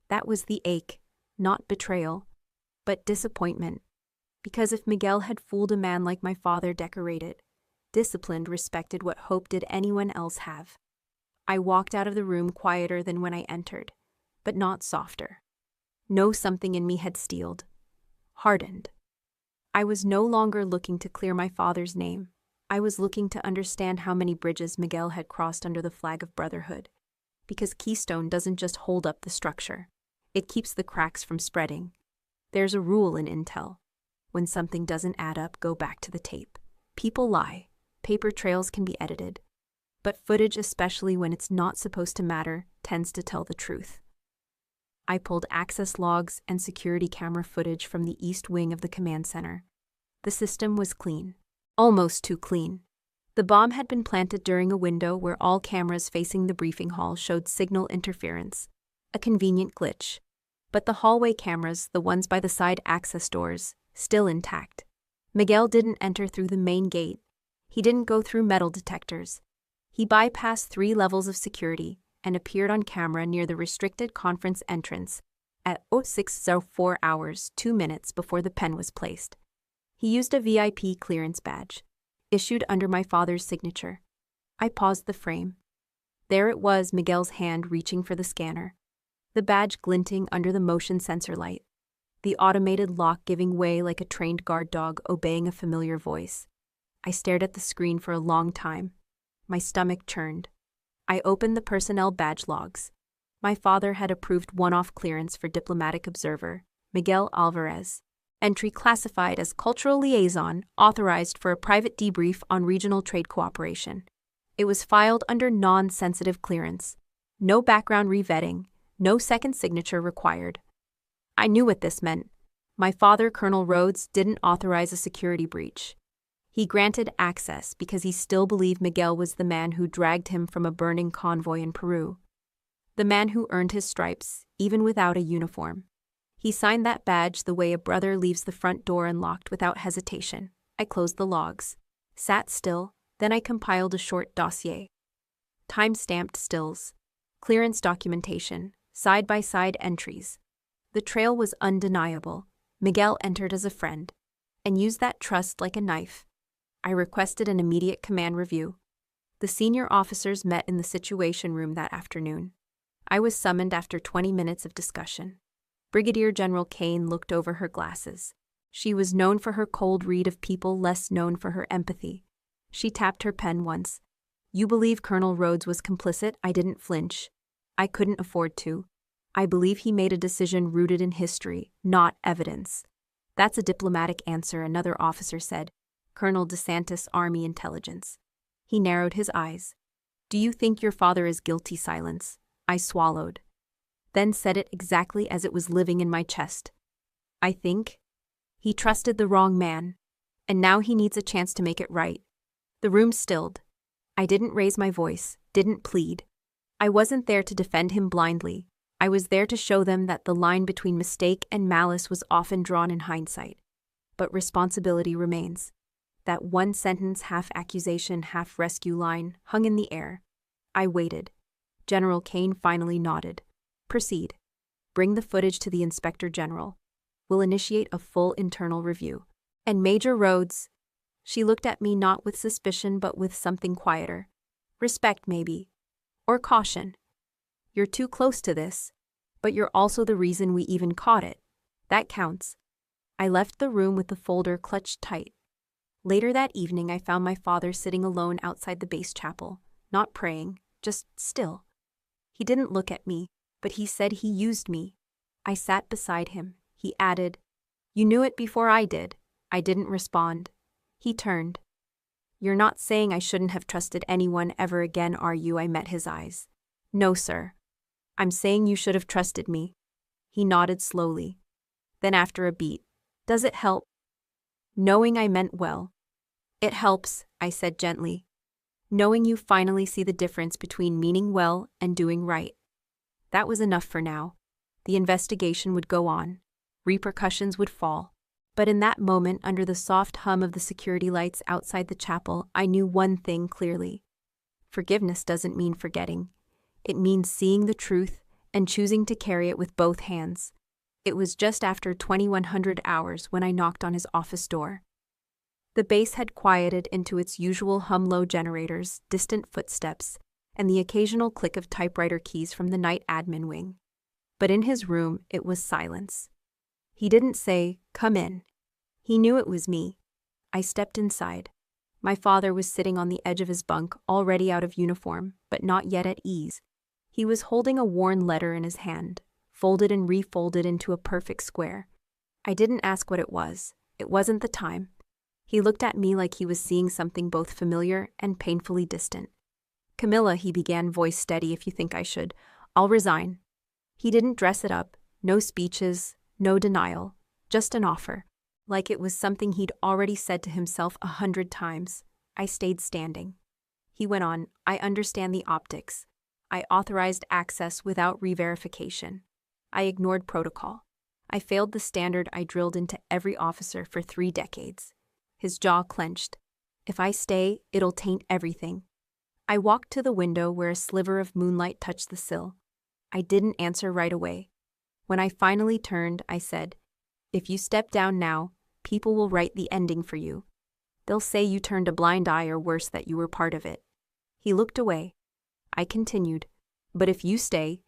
That was the ache, not betrayal, but disappointment. Because if Miguel had fooled a man like my father, decorated, disciplined, respected, what hope did anyone else have? I walked out of the room quieter than when I entered, but not softer. No, something in me had steeled, hardened. I was no longer looking to clear my father's name. I was looking to understand how many bridges Miguel had crossed under the flag of brotherhood. Because Keystone doesn't just hold up the structure, it keeps the cracks from spreading. There's a rule in intel. When something doesn't add up, go back to the tape. People lie. Paper trails can be edited. But footage, especially when it's not supposed to matter, tends to tell the truth. I pulled access logs and security camera footage from the east wing of the command center. The system was clean. Almost too clean. The bomb had been planted during a window where all cameras facing the briefing hall showed signal interference. A convenient glitch. But the hallway cameras, the ones by the side access doors, still intact. Miguel didn't enter through the main gate. He didn't go through metal detectors. He bypassed 3 levels of security and appeared on camera near the restricted conference entrance at 06:04 hours, 2 minutes before the pen was placed. He used a VIP clearance badge, issued under my father's signature. I paused the frame. There it was, Miguel's hand reaching for the scanner. The badge glinting under the motion sensor light. The automated lock giving way like a trained guard dog obeying a familiar voice. I stared at the screen for a long time. My stomach churned. I opened the personnel badge logs. My father had approved one-off clearance for diplomatic observer, Miguel Alvarez. Entry classified as cultural liaison, authorized for a private debrief on regional trade cooperation. It was filed under non-sensitive clearance. No background revetting, no second signature required. I knew what this meant. My father, Colonel Rhodes, didn't authorize a security breach. He granted access because he still believed Miguel was the man who dragged him from a burning convoy in Peru. The man who earned his stripes, even without a uniform. He signed that badge the way a brother leaves the front door unlocked without hesitation. I closed the logs, sat still, then I compiled a short dossier. Time-stamped stills, clearance documentation, side-by-side entries. The trail was undeniable. Miguel entered as a friend, and used that trust like a knife. I requested an immediate command review. The senior officers met in the Situation Room that afternoon. I was summoned after 20 minutes of discussion. Brigadier General Kane looked over her glasses. She was known for her cold read of people, less known for her empathy. She tapped her pen once. You believe Colonel Rhodes was complicit? I didn't flinch. I couldn't afford to. I believe he made a decision rooted in history, not evidence. That's a diplomatic answer, another officer said. Colonel DeSantis, Army Intelligence. He narrowed his eyes. Do you think your father is guilty? Silence. I swallowed. Then said it exactly as it was living in my chest. I think he trusted the wrong man, and now he needs a chance to make it right. The room stilled. I didn't raise my voice, didn't plead. I wasn't there to defend him blindly. I was there to show them that the line between mistake and malice was often drawn in hindsight. But responsibility remains. That one sentence, half accusation, half rescue line, hung in the air. I waited. General Kane finally nodded. Proceed. Bring the footage to the Inspector General. We'll initiate a full internal review. And Major Rhodes. She looked at me not with suspicion but with something quieter. Respect, maybe. Or caution. You're too close to this, but you're also the reason we even caught it. That counts. I left the room with the folder clutched tight. Later that evening, I found my father sitting alone outside the base chapel, not praying, just still. He didn't look at me, but he said he used me. I sat beside him. He added, You knew it before I did. I didn't respond. He turned. You're not saying I shouldn't have trusted anyone ever again, are you? I met his eyes. No, sir. I'm saying you should have trusted me. He nodded slowly. Then after a beat, Does it help? Knowing I meant well. It helps, I said gently. Knowing you finally see the difference between meaning well and doing right. That was enough for now. The investigation would go on. Repercussions would fall. But in that moment, under the soft hum of the security lights outside the chapel, I knew one thing clearly. Forgiveness doesn't mean forgetting. It means seeing the truth and choosing to carry it with both hands. It was just after 2100 hours when I knocked on his office door. The base had quieted into its usual hum-low generators, distant footsteps, and the occasional click of typewriter keys from the night admin wing. But in his room, it was silence. He didn't say, Come in. He knew it was me. I stepped inside. My father was sitting on the edge of his bunk, already out of uniform, but not yet at ease. He was holding a worn letter in his hand, folded and refolded into a perfect square. I didn't ask what it was. It wasn't the time. He looked at me like he was seeing something both familiar and painfully distant. "Camilla," he began, voice steady, "if you think I should, I'll resign." He didn't dress it up, no speeches, no denial, just an offer. Like it was something he'd already said to himself 100 times. I stayed standing. He went on, "I understand the optics. I authorized access without re-verification. I ignored protocol. I failed the standard I drilled into every officer for 3 decades. His jaw clenched. "If I stay, it'll taint everything." I walked to the window where a sliver of moonlight touched the sill. I didn't answer right away. When I finally turned, I said, "If you step down now, people will write the ending for you. They'll say you turned a blind eye, or worse, that you were part of it." He looked away. I continued, "But if you stay,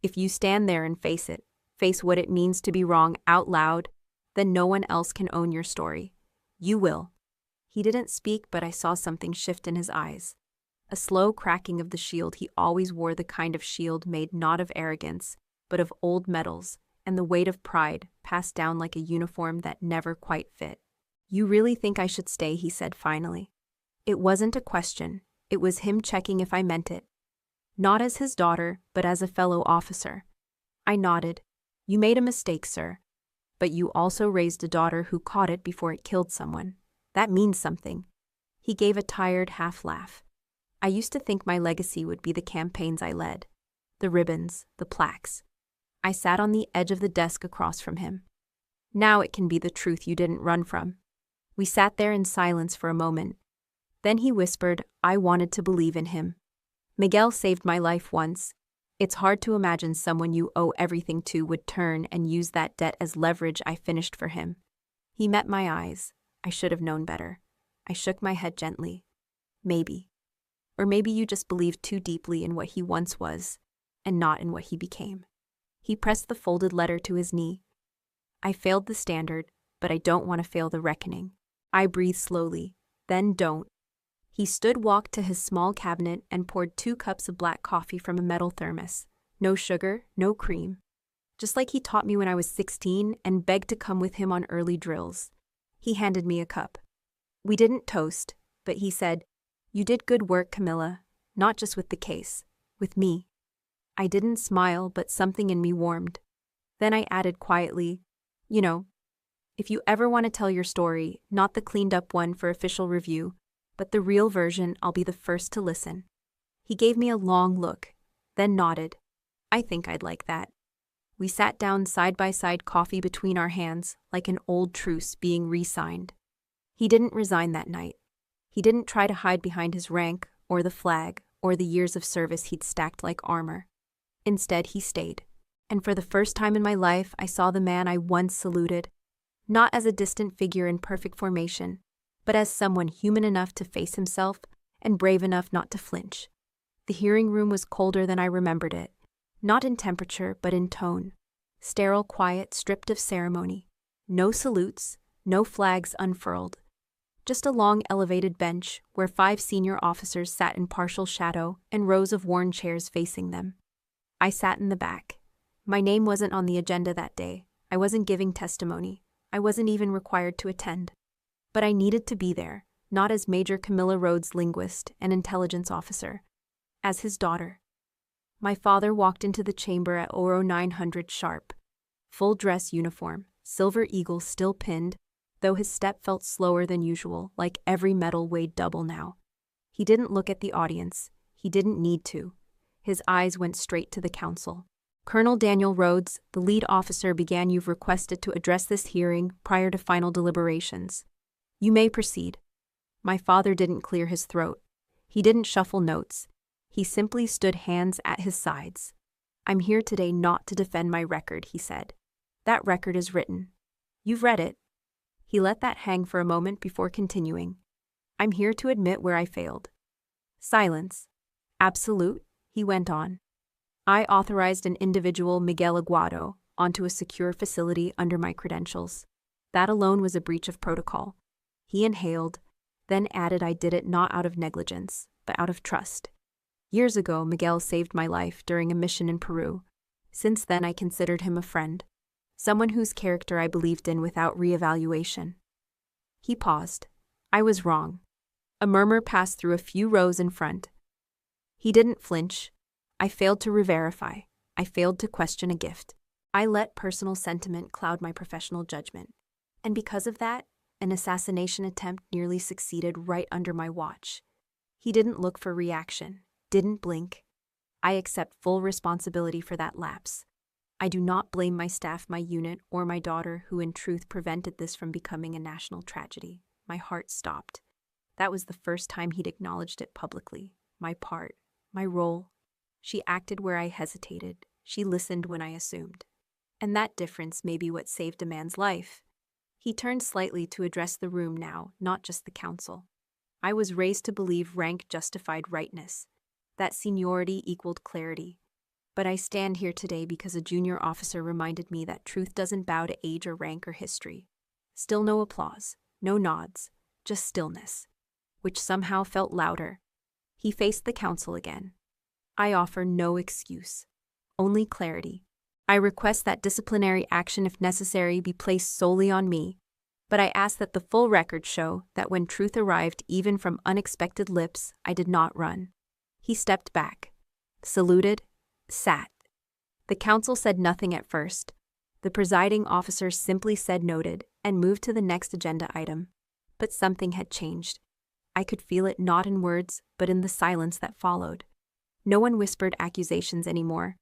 if you stand there and face it, face what it means to be wrong out loud, then no one else can own your story. You will." He didn't speak, but I saw something shift in his eyes. A slow cracking of the shield. He always wore the kind of shield made not of arrogance, but of old metals, and the weight of pride passed down like a uniform that never quite fit. "You really think I should stay?" he said finally. It wasn't a question. It was him checking if I meant it. Not as his daughter, but as a fellow officer. I nodded. "You made a mistake, sir. But you also raised a daughter who caught it before it killed someone. That means something." He gave a tired half laugh. "I used to think my legacy would be the campaigns I led. The ribbons, the plaques." I sat on the edge of the desk across from him. "Now it can be the truth you didn't run from." We sat there in silence for a moment. Then he whispered, "I wanted to believe in him. Miguel saved my life once. It's hard to imagine someone you owe everything to would turn and use that debt as leverage." I finished for him. He met my eyes. I should have known better. I shook my head gently. "Maybe. Or maybe you just believed too deeply in what he once was, and not in what he became." He pressed the folded letter to his knee. "I failed the standard, but I don't want to fail the reckoning." I breathed slowly. "Then don't." He walked to his small cabinet and poured 2 cups of black coffee from a metal thermos. No sugar, no cream. Just like he taught me when I was 16 and begged to come with him on early drills. He handed me a cup. We didn't toast, but he said, "You did good work, Camilla, not just with the case, with me." I didn't smile, but something in me warmed. Then I added quietly, "You know, if you ever want to tell your story, not the cleaned up one for official review, but the real version, I'll be the first to listen." He gave me a long look, then nodded. "I think I'd like that." We sat down side by side, coffee between our hands, like an old truce being re-signed. He didn't resign that night. He didn't try to hide behind his rank, or the flag, or the years of service he'd stacked like armor. Instead, he stayed. And for the first time in my life, I saw the man I once saluted, not as a distant figure in perfect formation, but as someone human enough to face himself and brave enough not to flinch. The hearing room was colder than I remembered it, not in temperature but in tone. Sterile quiet, stripped of ceremony. No salutes, no flags unfurled. Just a long elevated bench where 5 senior officers sat in partial shadow and rows of worn chairs facing them. I sat in the back. My name wasn't on the agenda that day. I wasn't giving testimony. I wasn't even required to attend. But I needed to be there, not as Major Camilla Rhodes' linguist and intelligence officer, as his daughter. My father walked into the chamber at 0900 sharp. Full dress uniform, silver eagle still pinned, though his step felt slower than usual, like every medal weighed double now. He didn't look at the audience. He didn't need to. His eyes went straight to the council. "Colonel Daniel Rhodes, the lead officer, began. You've requested to address this hearing prior to final deliberations. You may proceed." My father didn't clear his throat. He didn't shuffle notes. He simply stood, hands at his sides. "I'm here today not to defend my record," he said. "That record is written. You've read it." He let that hang for a moment before continuing. "I'm here to admit where I failed." Silence. "Absolute," he went on. "I authorized an individual, Miguel Aguado, onto a secure facility under my credentials. That alone was a breach of protocol." He inhaled, then added I did it not out of negligence, but out of trust. Years ago, Miguel saved my life during a mission in Peru. Since then, I considered him a friend, someone whose character I believed in without reevaluation. He paused. I was wrong. A murmur passed through a few rows in front. He didn't flinch. I failed to re-verify. I failed to question a gift. I let personal sentiment cloud my professional judgment. And because of that, an assassination attempt nearly succeeded right under my watch. He didn't look for reaction, didn't blink. I accept full responsibility for that lapse. I do not blame my staff, my unit, or my daughter, who in truth prevented this from becoming a national tragedy. My heart stopped. That was the first time he'd acknowledged it publicly. My part, my role. She acted where I hesitated. She listened when I assumed. And that difference may be what saved a man's life. He turned slightly to address the room now, not just the council. I was raised to believe rank justified rightness, that seniority equaled clarity. But I stand here today because a junior officer reminded me that truth doesn't bow to age or rank or history. Still no applause, no nods, just stillness, which somehow felt louder. He faced the council again. I offer no excuse, only clarity. I request that disciplinary action, if necessary, be placed solely on me, but I ask that the full record show that when truth arrived even from unexpected lips, I did not run. He stepped back, saluted, sat. The council said nothing at first. The presiding officer simply said noted and moved to the next agenda item. But something had changed. I could feel it not in words, but in the silence that followed. No one whispered accusations anymore.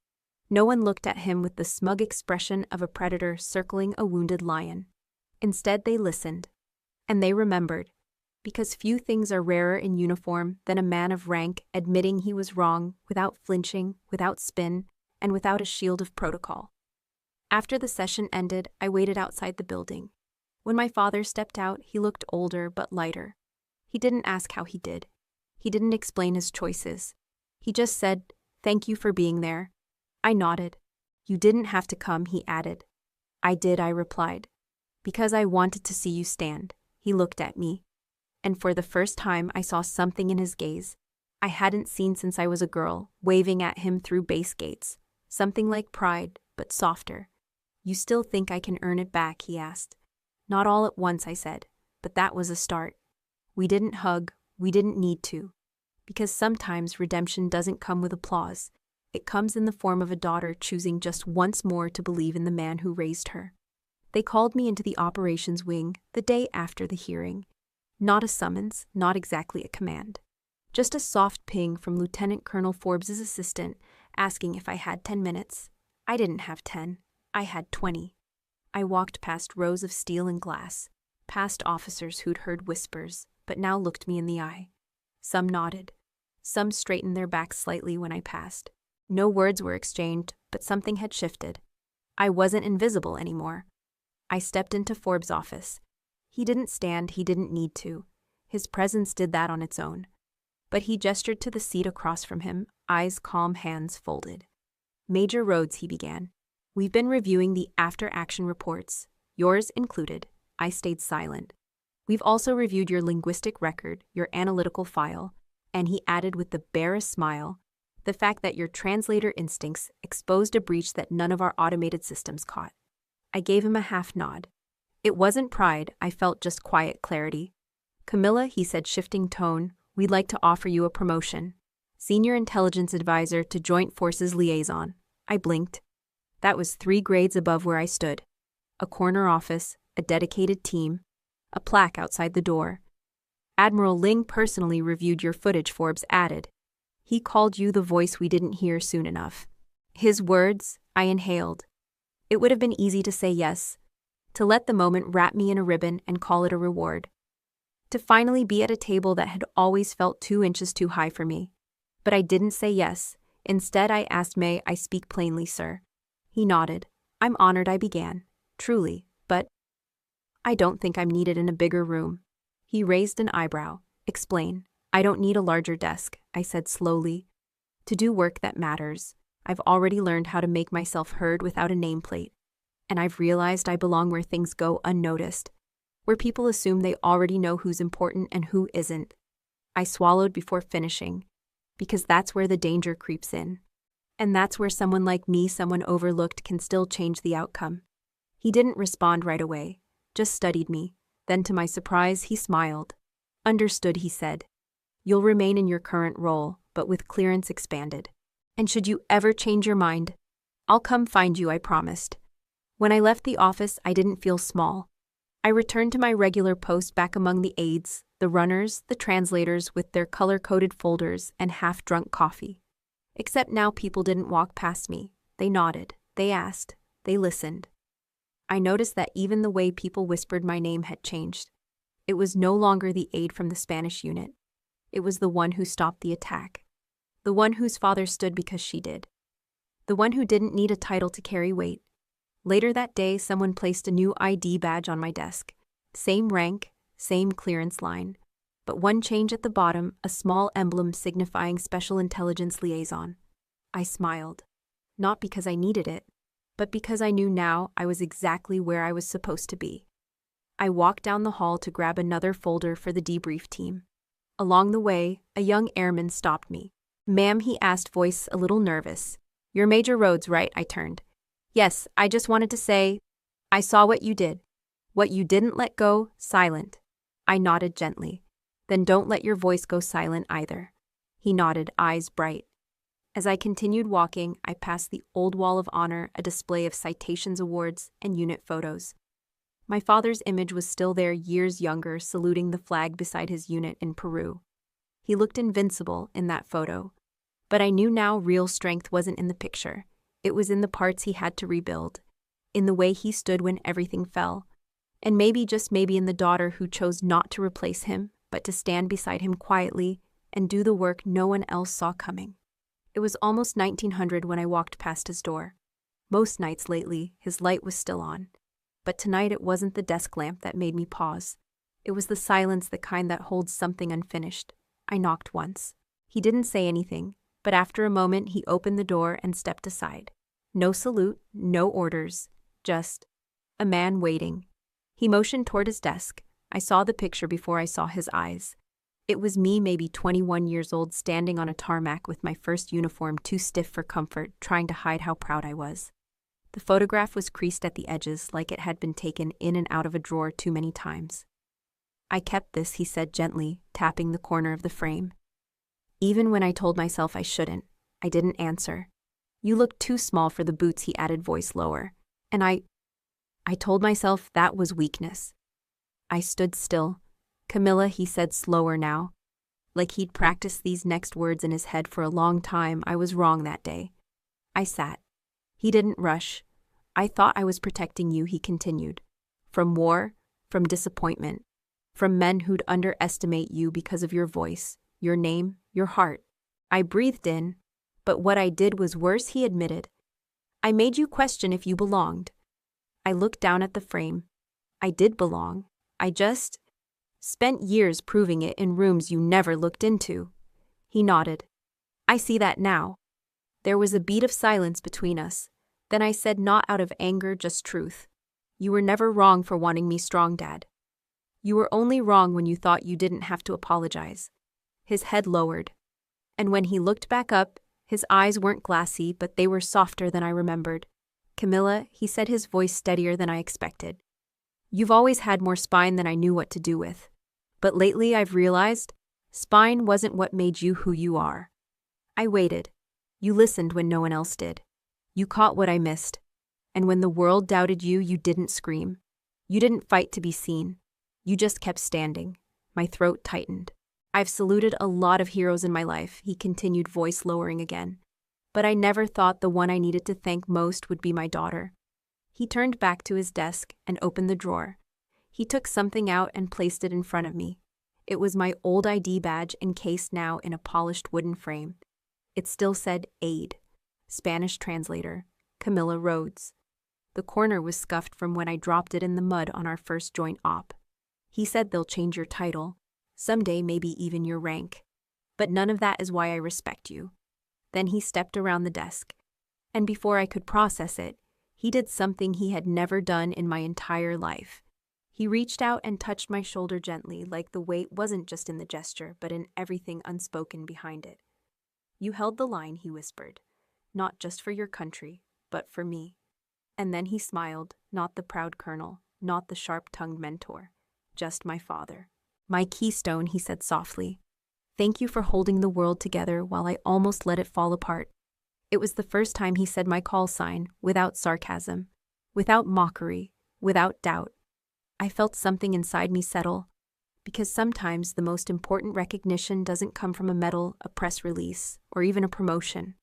No one looked at him with the smug expression of a predator circling a wounded lion. Instead, they listened. And they remembered. Because few things are rarer in uniform than a man of rank admitting he was wrong without flinching, without spin, and without a shield of protocol. After the session ended, I waited outside the building. When my father stepped out, he looked older but lighter. He didn't ask how he did. He didn't explain his choices. He just said, "Thank you for being there." I nodded. "You didn't have to come," he added. "I did," I replied. "Because I wanted to see you stand." He looked at me. And for the first time, I saw something in his gaze I hadn't seen since I was a girl, waving at him through base gates. Something like pride, but softer. "You still think I can earn it back?" he asked. "Not all at once," I said, "but that was a start." We didn't hug, we didn't need to. Because sometimes redemption doesn't come with applause. It comes in the form of a daughter choosing just once more to believe in the man who raised her. They called me into the operations wing the day after the hearing. Not a summons, not exactly a command. Just a soft ping from Lieutenant Colonel Forbes' assistant asking if I had 10 minutes. I didn't have 10. I had 20. I walked past rows of steel and glass, past officers who'd heard whispers, but now looked me in the eye. Some nodded. Some straightened their backs slightly when I passed. No words were exchanged, but something had shifted. I wasn't invisible anymore. I stepped into Forbes' office. He didn't stand, he didn't need to. His presence did that on its own. But he gestured to the seat across from him, eyes calm, hands folded. "Major Rhodes," he began. "We've been reviewing the after-action reports, yours included." I stayed silent. "We've also reviewed your linguistic record, your analytical file," and he added with the barest smile, "the fact that your translator instincts exposed a breach that none of our automated systems caught." I gave him a half nod. It wasn't pride, I felt just quiet clarity. "Camilla," he said, shifting tone, "we'd like to offer you a promotion. Senior Intelligence Advisor to Joint Forces Liaison." I blinked. That was 3 grades above where I stood. A corner office, a dedicated team, a plaque outside the door. "Admiral Ling personally reviewed your footage," Forbes added. "He called you the voice we didn't hear soon enough." His words, I inhaled. It would have been easy to say yes, to let the moment wrap me in a ribbon and call it a reward. To finally be at a table that had always felt 2 inches too high for me. But I didn't say yes. Instead, I asked, "May I speak plainly, sir?" He nodded. "I'm honored," I began. "Truly, but I don't think I'm needed in a bigger room." He raised an eyebrow. "Explain." "I don't need a larger desk," I said slowly. "To do work that matters, I've already learned how to make myself heard without a nameplate. And I've realized I belong where things go unnoticed. where people assume they already know who's important and who isn't. I swallowed before finishing, because that's where the danger creeps in. And that's where someone like me, someone overlooked, can still change the outcome. He didn't respond right away, just studied me. Then to my surprise, he smiled. Understood, he said. You'll remain in your current role, but with clearance expanded. And should you ever change your mind, I'll come find you, I promised. When I left the office, I didn't feel small. I returned to my regular post back among the aides, the runners, the translators with their color-coded folders and half-drunk coffee. Except now people didn't walk past me. They nodded, they asked, they listened. I noticed that even the way people whispered my name had changed. It was no longer the aide from the Spanish unit. It was the one who stopped the attack. The one whose father stood because she did. The one who didn't need a title to carry weight. Later that day, someone placed a new ID badge on my desk. Same rank, same clearance line. But one change at the bottom, a small emblem signifying Special Intelligence Liaison. I smiled. Not because I needed it, but because I knew now I was exactly where I was supposed to be. I walked down the hall to grab another folder for the debrief team. Along the way, a young airman stopped me. Ma'am, he asked, voice a little nervous. You're Major Rhodes, right? I turned. Yes, I just wanted to say, I saw what you did. What you didn't let go, silent. I nodded gently. Then don't let your voice go silent either. He nodded, eyes bright. As I continued walking, I passed the old wall of honor, a display of citations, awards, and unit photos. My father's image was still there, years younger, saluting the flag beside his unit in Peru. He looked invincible in that photo. But I knew now real strength wasn't in the picture. It was in the parts he had to rebuild, in the way he stood when everything fell, and maybe, just maybe, in the daughter who chose not to replace him, but to stand beside him quietly and do the work no one else saw coming. It was almost 1900 when I walked past his door. Most nights lately, his light was still on. But tonight it wasn't the desk lamp that made me pause. It was the silence, the kind that holds something unfinished. I knocked once. He didn't say anything, but after a moment he opened the door and stepped aside. No salute, no orders, just a man waiting. He motioned toward his desk. I saw the picture before I saw his eyes. It was me, maybe 21 years old, standing on a tarmac with my first uniform too stiff for comfort, trying to hide how proud I was. The photograph was creased at the edges, like it had been taken in and out of a drawer too many times. I kept this, he said gently, tapping the corner of the frame. Even when I told myself I shouldn't, I didn't answer. You look too small for the boots, he added, voice lower. And I told myself that was weakness. I stood still. Camilla, he said slower now. Like he'd practiced these next words in his head for a long time. I was wrong that day. I sat. He didn't rush. I thought I was protecting you, he continued. From war, from disappointment, from men who'd underestimate you because of your voice, your name, your heart. I breathed in, but what I did was worse, he admitted. I made you question if you belonged. I looked down at the frame. I did belong. I just spent years proving it in rooms you never looked into. He nodded. I see that now. There was a beat of silence between us. Then I said, not out of anger, just truth. You were never wrong for wanting me strong, Dad. You were only wrong when you thought you didn't have to apologize. His head lowered. And when he looked back up, his eyes weren't glassy, but they were softer than I remembered. Camilla, he said, his voice steadier than I expected. You've always had more spine than I knew what to do with. But lately I've realized, spine wasn't what made you who you are. I waited. You listened when no one else did. You caught what I missed. And when the world doubted you, you didn't scream. You didn't fight to be seen. You just kept standing. My throat tightened. I've saluted a lot of heroes in my life, he continued, voice lowering again. But I never thought the one I needed to thank most would be my daughter. He turned back to his desk and opened the drawer. He took something out and placed it in front of me. It was my old ID badge, encased now in a polished wooden frame. It still said Aide, Spanish translator, Camilla Rhodes. The corner was scuffed from when I dropped it in the mud on our first joint op. He said they'll change your title, someday maybe even your rank. But none of that is why I respect you. Then he stepped around the desk. And before I could process it, he did something he had never done in my entire life. He reached out and touched my shoulder gently, like the weight wasn't just in the gesture, but in everything unspoken behind it. You held the line, he whispered. Not just for your country, but for me. And then he smiled, not the proud colonel, not the sharp-tongued mentor, just my father. My keystone, he said softly. Thank you for holding the world together while I almost let it fall apart. It was the first time he said my call sign, without sarcasm, without mockery, without doubt. I felt something inside me settle, because sometimes the most important recognition doesn't come from a medal, a press release, or even a promotion.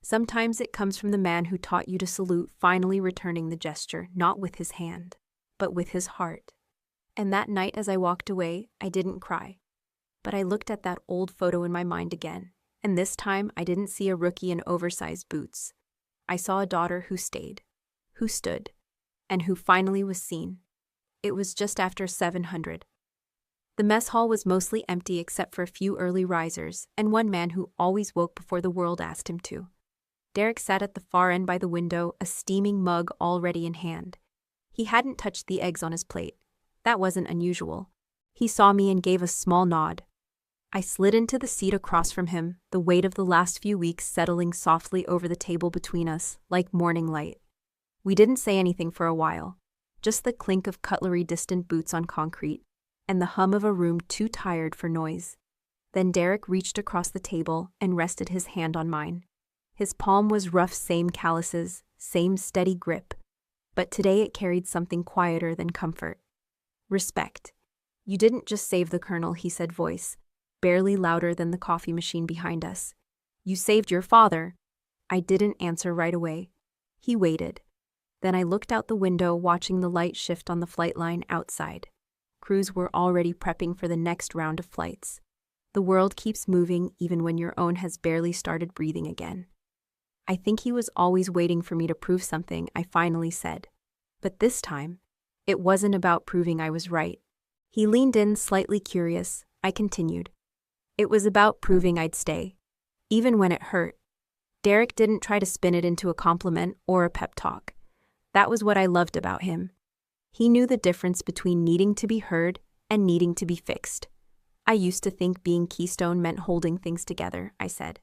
Sometimes it comes from the man who taught you to salute, finally returning the gesture, not with his hand, but with his heart. And that night as I walked away, I didn't cry. But I looked at that old photo in my mind again, and this time I didn't see a rookie in oversized boots. I saw a daughter who stayed, who stood, and who finally was seen. It was just after 700. The mess hall was mostly empty except for a few early risers and one man who always woke before the world asked him to. Derek sat at the far end by the window, a steaming mug already in hand. He hadn't touched the eggs on his plate. That wasn't unusual. He saw me and gave a small nod. I slid into the seat across from him, the weight of the last few weeks settling softly over the table between us, like morning light. We didn't say anything for a while. Just the clink of cutlery, distant boots on concrete, and the hum of a room too tired for noise. Then Derek reached across the table and rested his hand on mine. His palm was rough, same calluses, same steady grip, but today it carried something quieter than comfort. Respect. You didn't just save the colonel, he said, voice barely louder than the coffee machine behind us. You saved your father. I didn't answer right away. He waited. Then I looked out the window, watching the light shift on the flight line outside. Crews were already prepping for the next round of flights. The world keeps moving even when your own has barely started breathing again. I think he was always waiting for me to prove something, I finally said. But this time, it wasn't about proving I was right. He leaned in, slightly curious. I continued. It was about proving I'd stay, even when it hurt. Derek didn't try to spin it into a compliment or a pep talk. That was what I loved about him. He knew the difference between needing to be heard and needing to be fixed. I used to think being keystone meant holding things together, I said.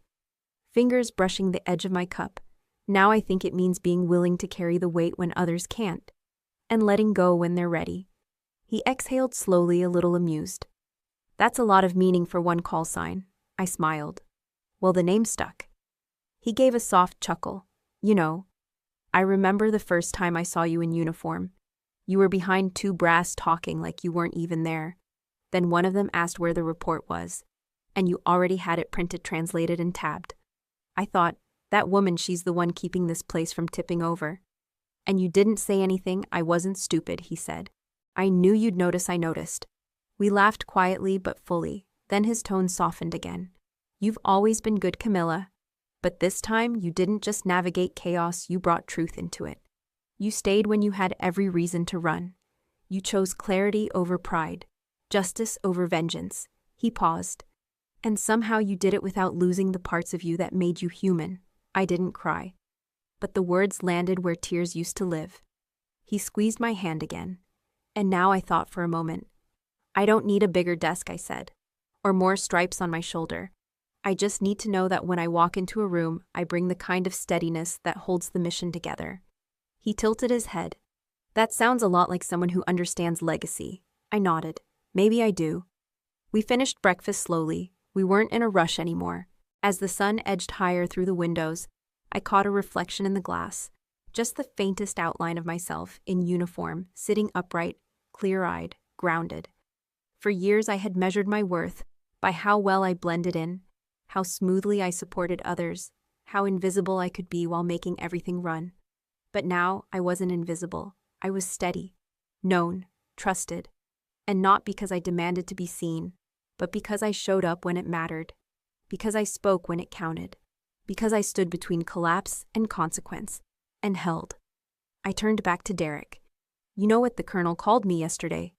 Fingers brushing the edge of my cup. Now I think it means being willing to carry the weight when others can't, and letting go when they're ready. He exhaled slowly, a little amused. That's a lot of meaning for one call sign. I smiled. Well, the name stuck. He gave a soft chuckle. You know, I remember the first time I saw you in uniform. You were behind two brass talking like you weren't even there. Then one of them asked where the report was, and you already had it printed, translated, and tabbed. I thought, that woman, she's the one keeping this place from tipping over. And you didn't say anything. I wasn't stupid, he said. I knew you'd notice. I noticed. We laughed quietly but fully. Then his tone softened again. You've always been good, Camilla. But this time, you didn't just navigate chaos, you brought truth into it. You stayed when you had every reason to run. You chose clarity over pride, justice over vengeance. He paused. And somehow you did it without losing the parts of you that made you human. I didn't cry. But the words landed where tears used to live. He squeezed my hand again. And now I thought for a moment. I don't need a bigger desk, I said, or more stripes on my shoulder. I just need to know that when I walk into a room, I bring the kind of steadiness that holds the mission together. He tilted his head. That sounds a lot like someone who understands legacy. I nodded. Maybe I do. We finished breakfast slowly. We weren't in a rush anymore. As the sun edged higher through the windows, I caught a reflection in the glass. Just the faintest outline of myself, in uniform, sitting upright, clear-eyed, grounded. For years I had measured my worth by how well I blended in, how smoothly I supported others, how invisible I could be while making everything run. But now I wasn't invisible. I was steady, known, trusted, and not because I demanded to be seen, but because I showed up when it mattered, because I spoke when it counted, because I stood between collapse and consequence, and held. I turned back to Derek. You know what the colonel called me yesterday?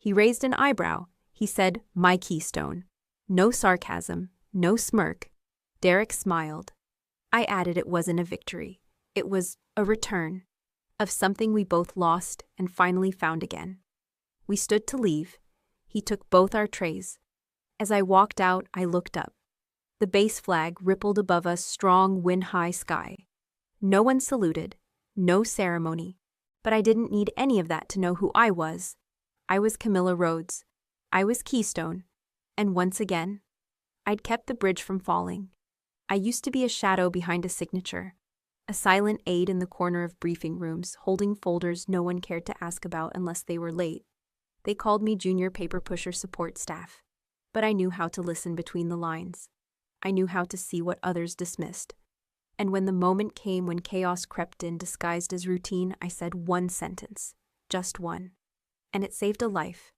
He raised an eyebrow. He said, my keystone. No sarcasm, no smirk. Derek smiled. I added it wasn't a victory. It was a return of something we both lost and finally found again. We stood to leave. He took both our trays. As I walked out, I looked up. The base flag rippled above us, strong, wind-high sky. No one saluted, no ceremony. But I didn't need any of that to know who I was. I was Camilla Rhodes. I was Keystone. And once again, I'd kept the bridge from falling. I used to be a shadow behind a signature, a silent aide in the corner of briefing rooms, holding folders no one cared to ask about unless they were late. They called me junior paper pusher support staff. But I knew how to listen between the lines. I knew how to see what others dismissed. And when the moment came when chaos crept in disguised as routine, I said one sentence, just one. And it saved a life.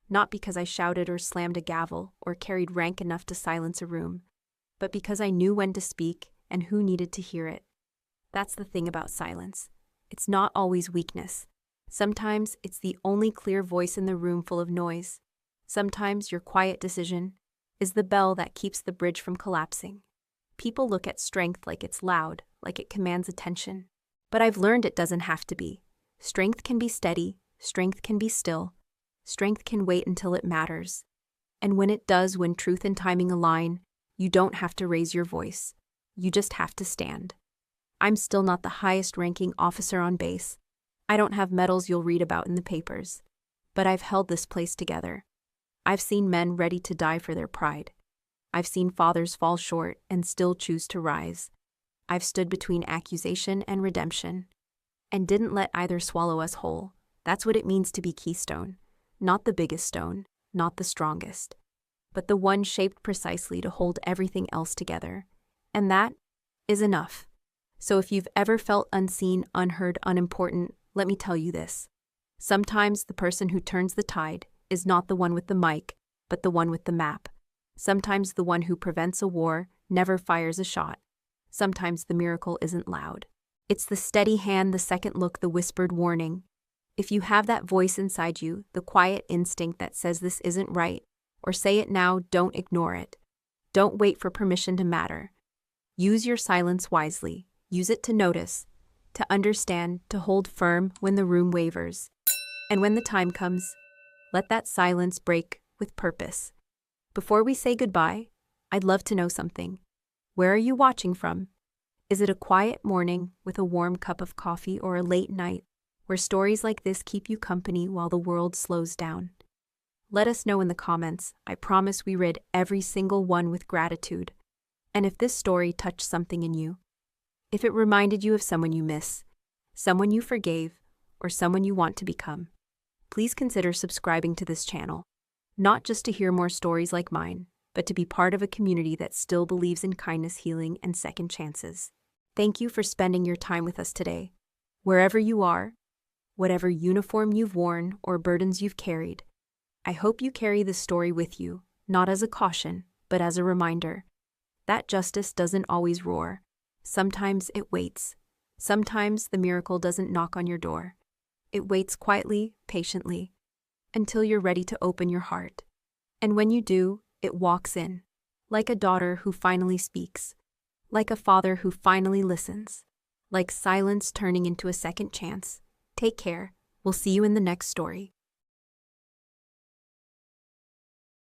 Not because I shouted or slammed a gavel or carried rank enough to silence a room, but because I knew when to speak and who needed to hear it. That's the thing about silence. It's not always weakness. Sometimes it's the only clear voice in the room full of noise. Sometimes your quiet decision is the bell that keeps the bridge from collapsing. People look at strength like it's loud, like it commands attention. But I've learned it doesn't have to be. Strength can be steady, strength can be still, strength can wait until it matters. And when it does, when truth and timing align, you don't have to raise your voice. You just have to stand. I'm still not the highest-ranking officer on base. I don't have medals you'll read about in the papers. But I've held this place together. I've seen men ready to die for their pride. I've seen fathers fall short and still choose to rise. I've stood between accusation and redemption, and didn't let either swallow us whole. That's what it means to be Keystone. Not the biggest stone, not the strongest, but the one shaped precisely to hold everything else together. And that is enough. So if you've ever felt unseen, unheard, unimportant, let me tell you this. Sometimes the person who turns the tide is not the one with the mic, but the one with the map. Sometimes the one who prevents a war never fires a shot. Sometimes the miracle isn't loud. It's the steady hand, the second look, the whispered warning. If you have that voice inside you, the quiet instinct that says this isn't right, or say it now, don't ignore it. Don't wait for permission to matter. Use your silence wisely. Use it to notice, to understand, to hold firm when the room wavers. And when the time comes, let that silence break with purpose. Before we say goodbye, I'd love to know something. Where are you watching from? Is it a quiet morning with a warm cup of coffee, or a late night where stories like this keep you company while the world slows down? Let us know in the comments. I promise we read every single one with gratitude. And if this story touched something in you, if it reminded you of someone you miss, someone you forgave, or someone you want to become, please consider subscribing to this channel. Not just to hear more stories like mine, but to be part of a community that still believes in kindness, healing, and second chances. Thank you for spending your time with us today. Wherever you are, whatever uniform you've worn or burdens you've carried, I hope you carry this story with you, not as a caution, but as a reminder that justice doesn't always roar. Sometimes it waits. Sometimes the miracle doesn't knock on your door. It waits quietly, patiently, until you're ready to open your heart. And when you do, it walks in, like a daughter who finally speaks, like a father who finally listens, like silence turning into a second chance. Take care. We'll see you in the next story.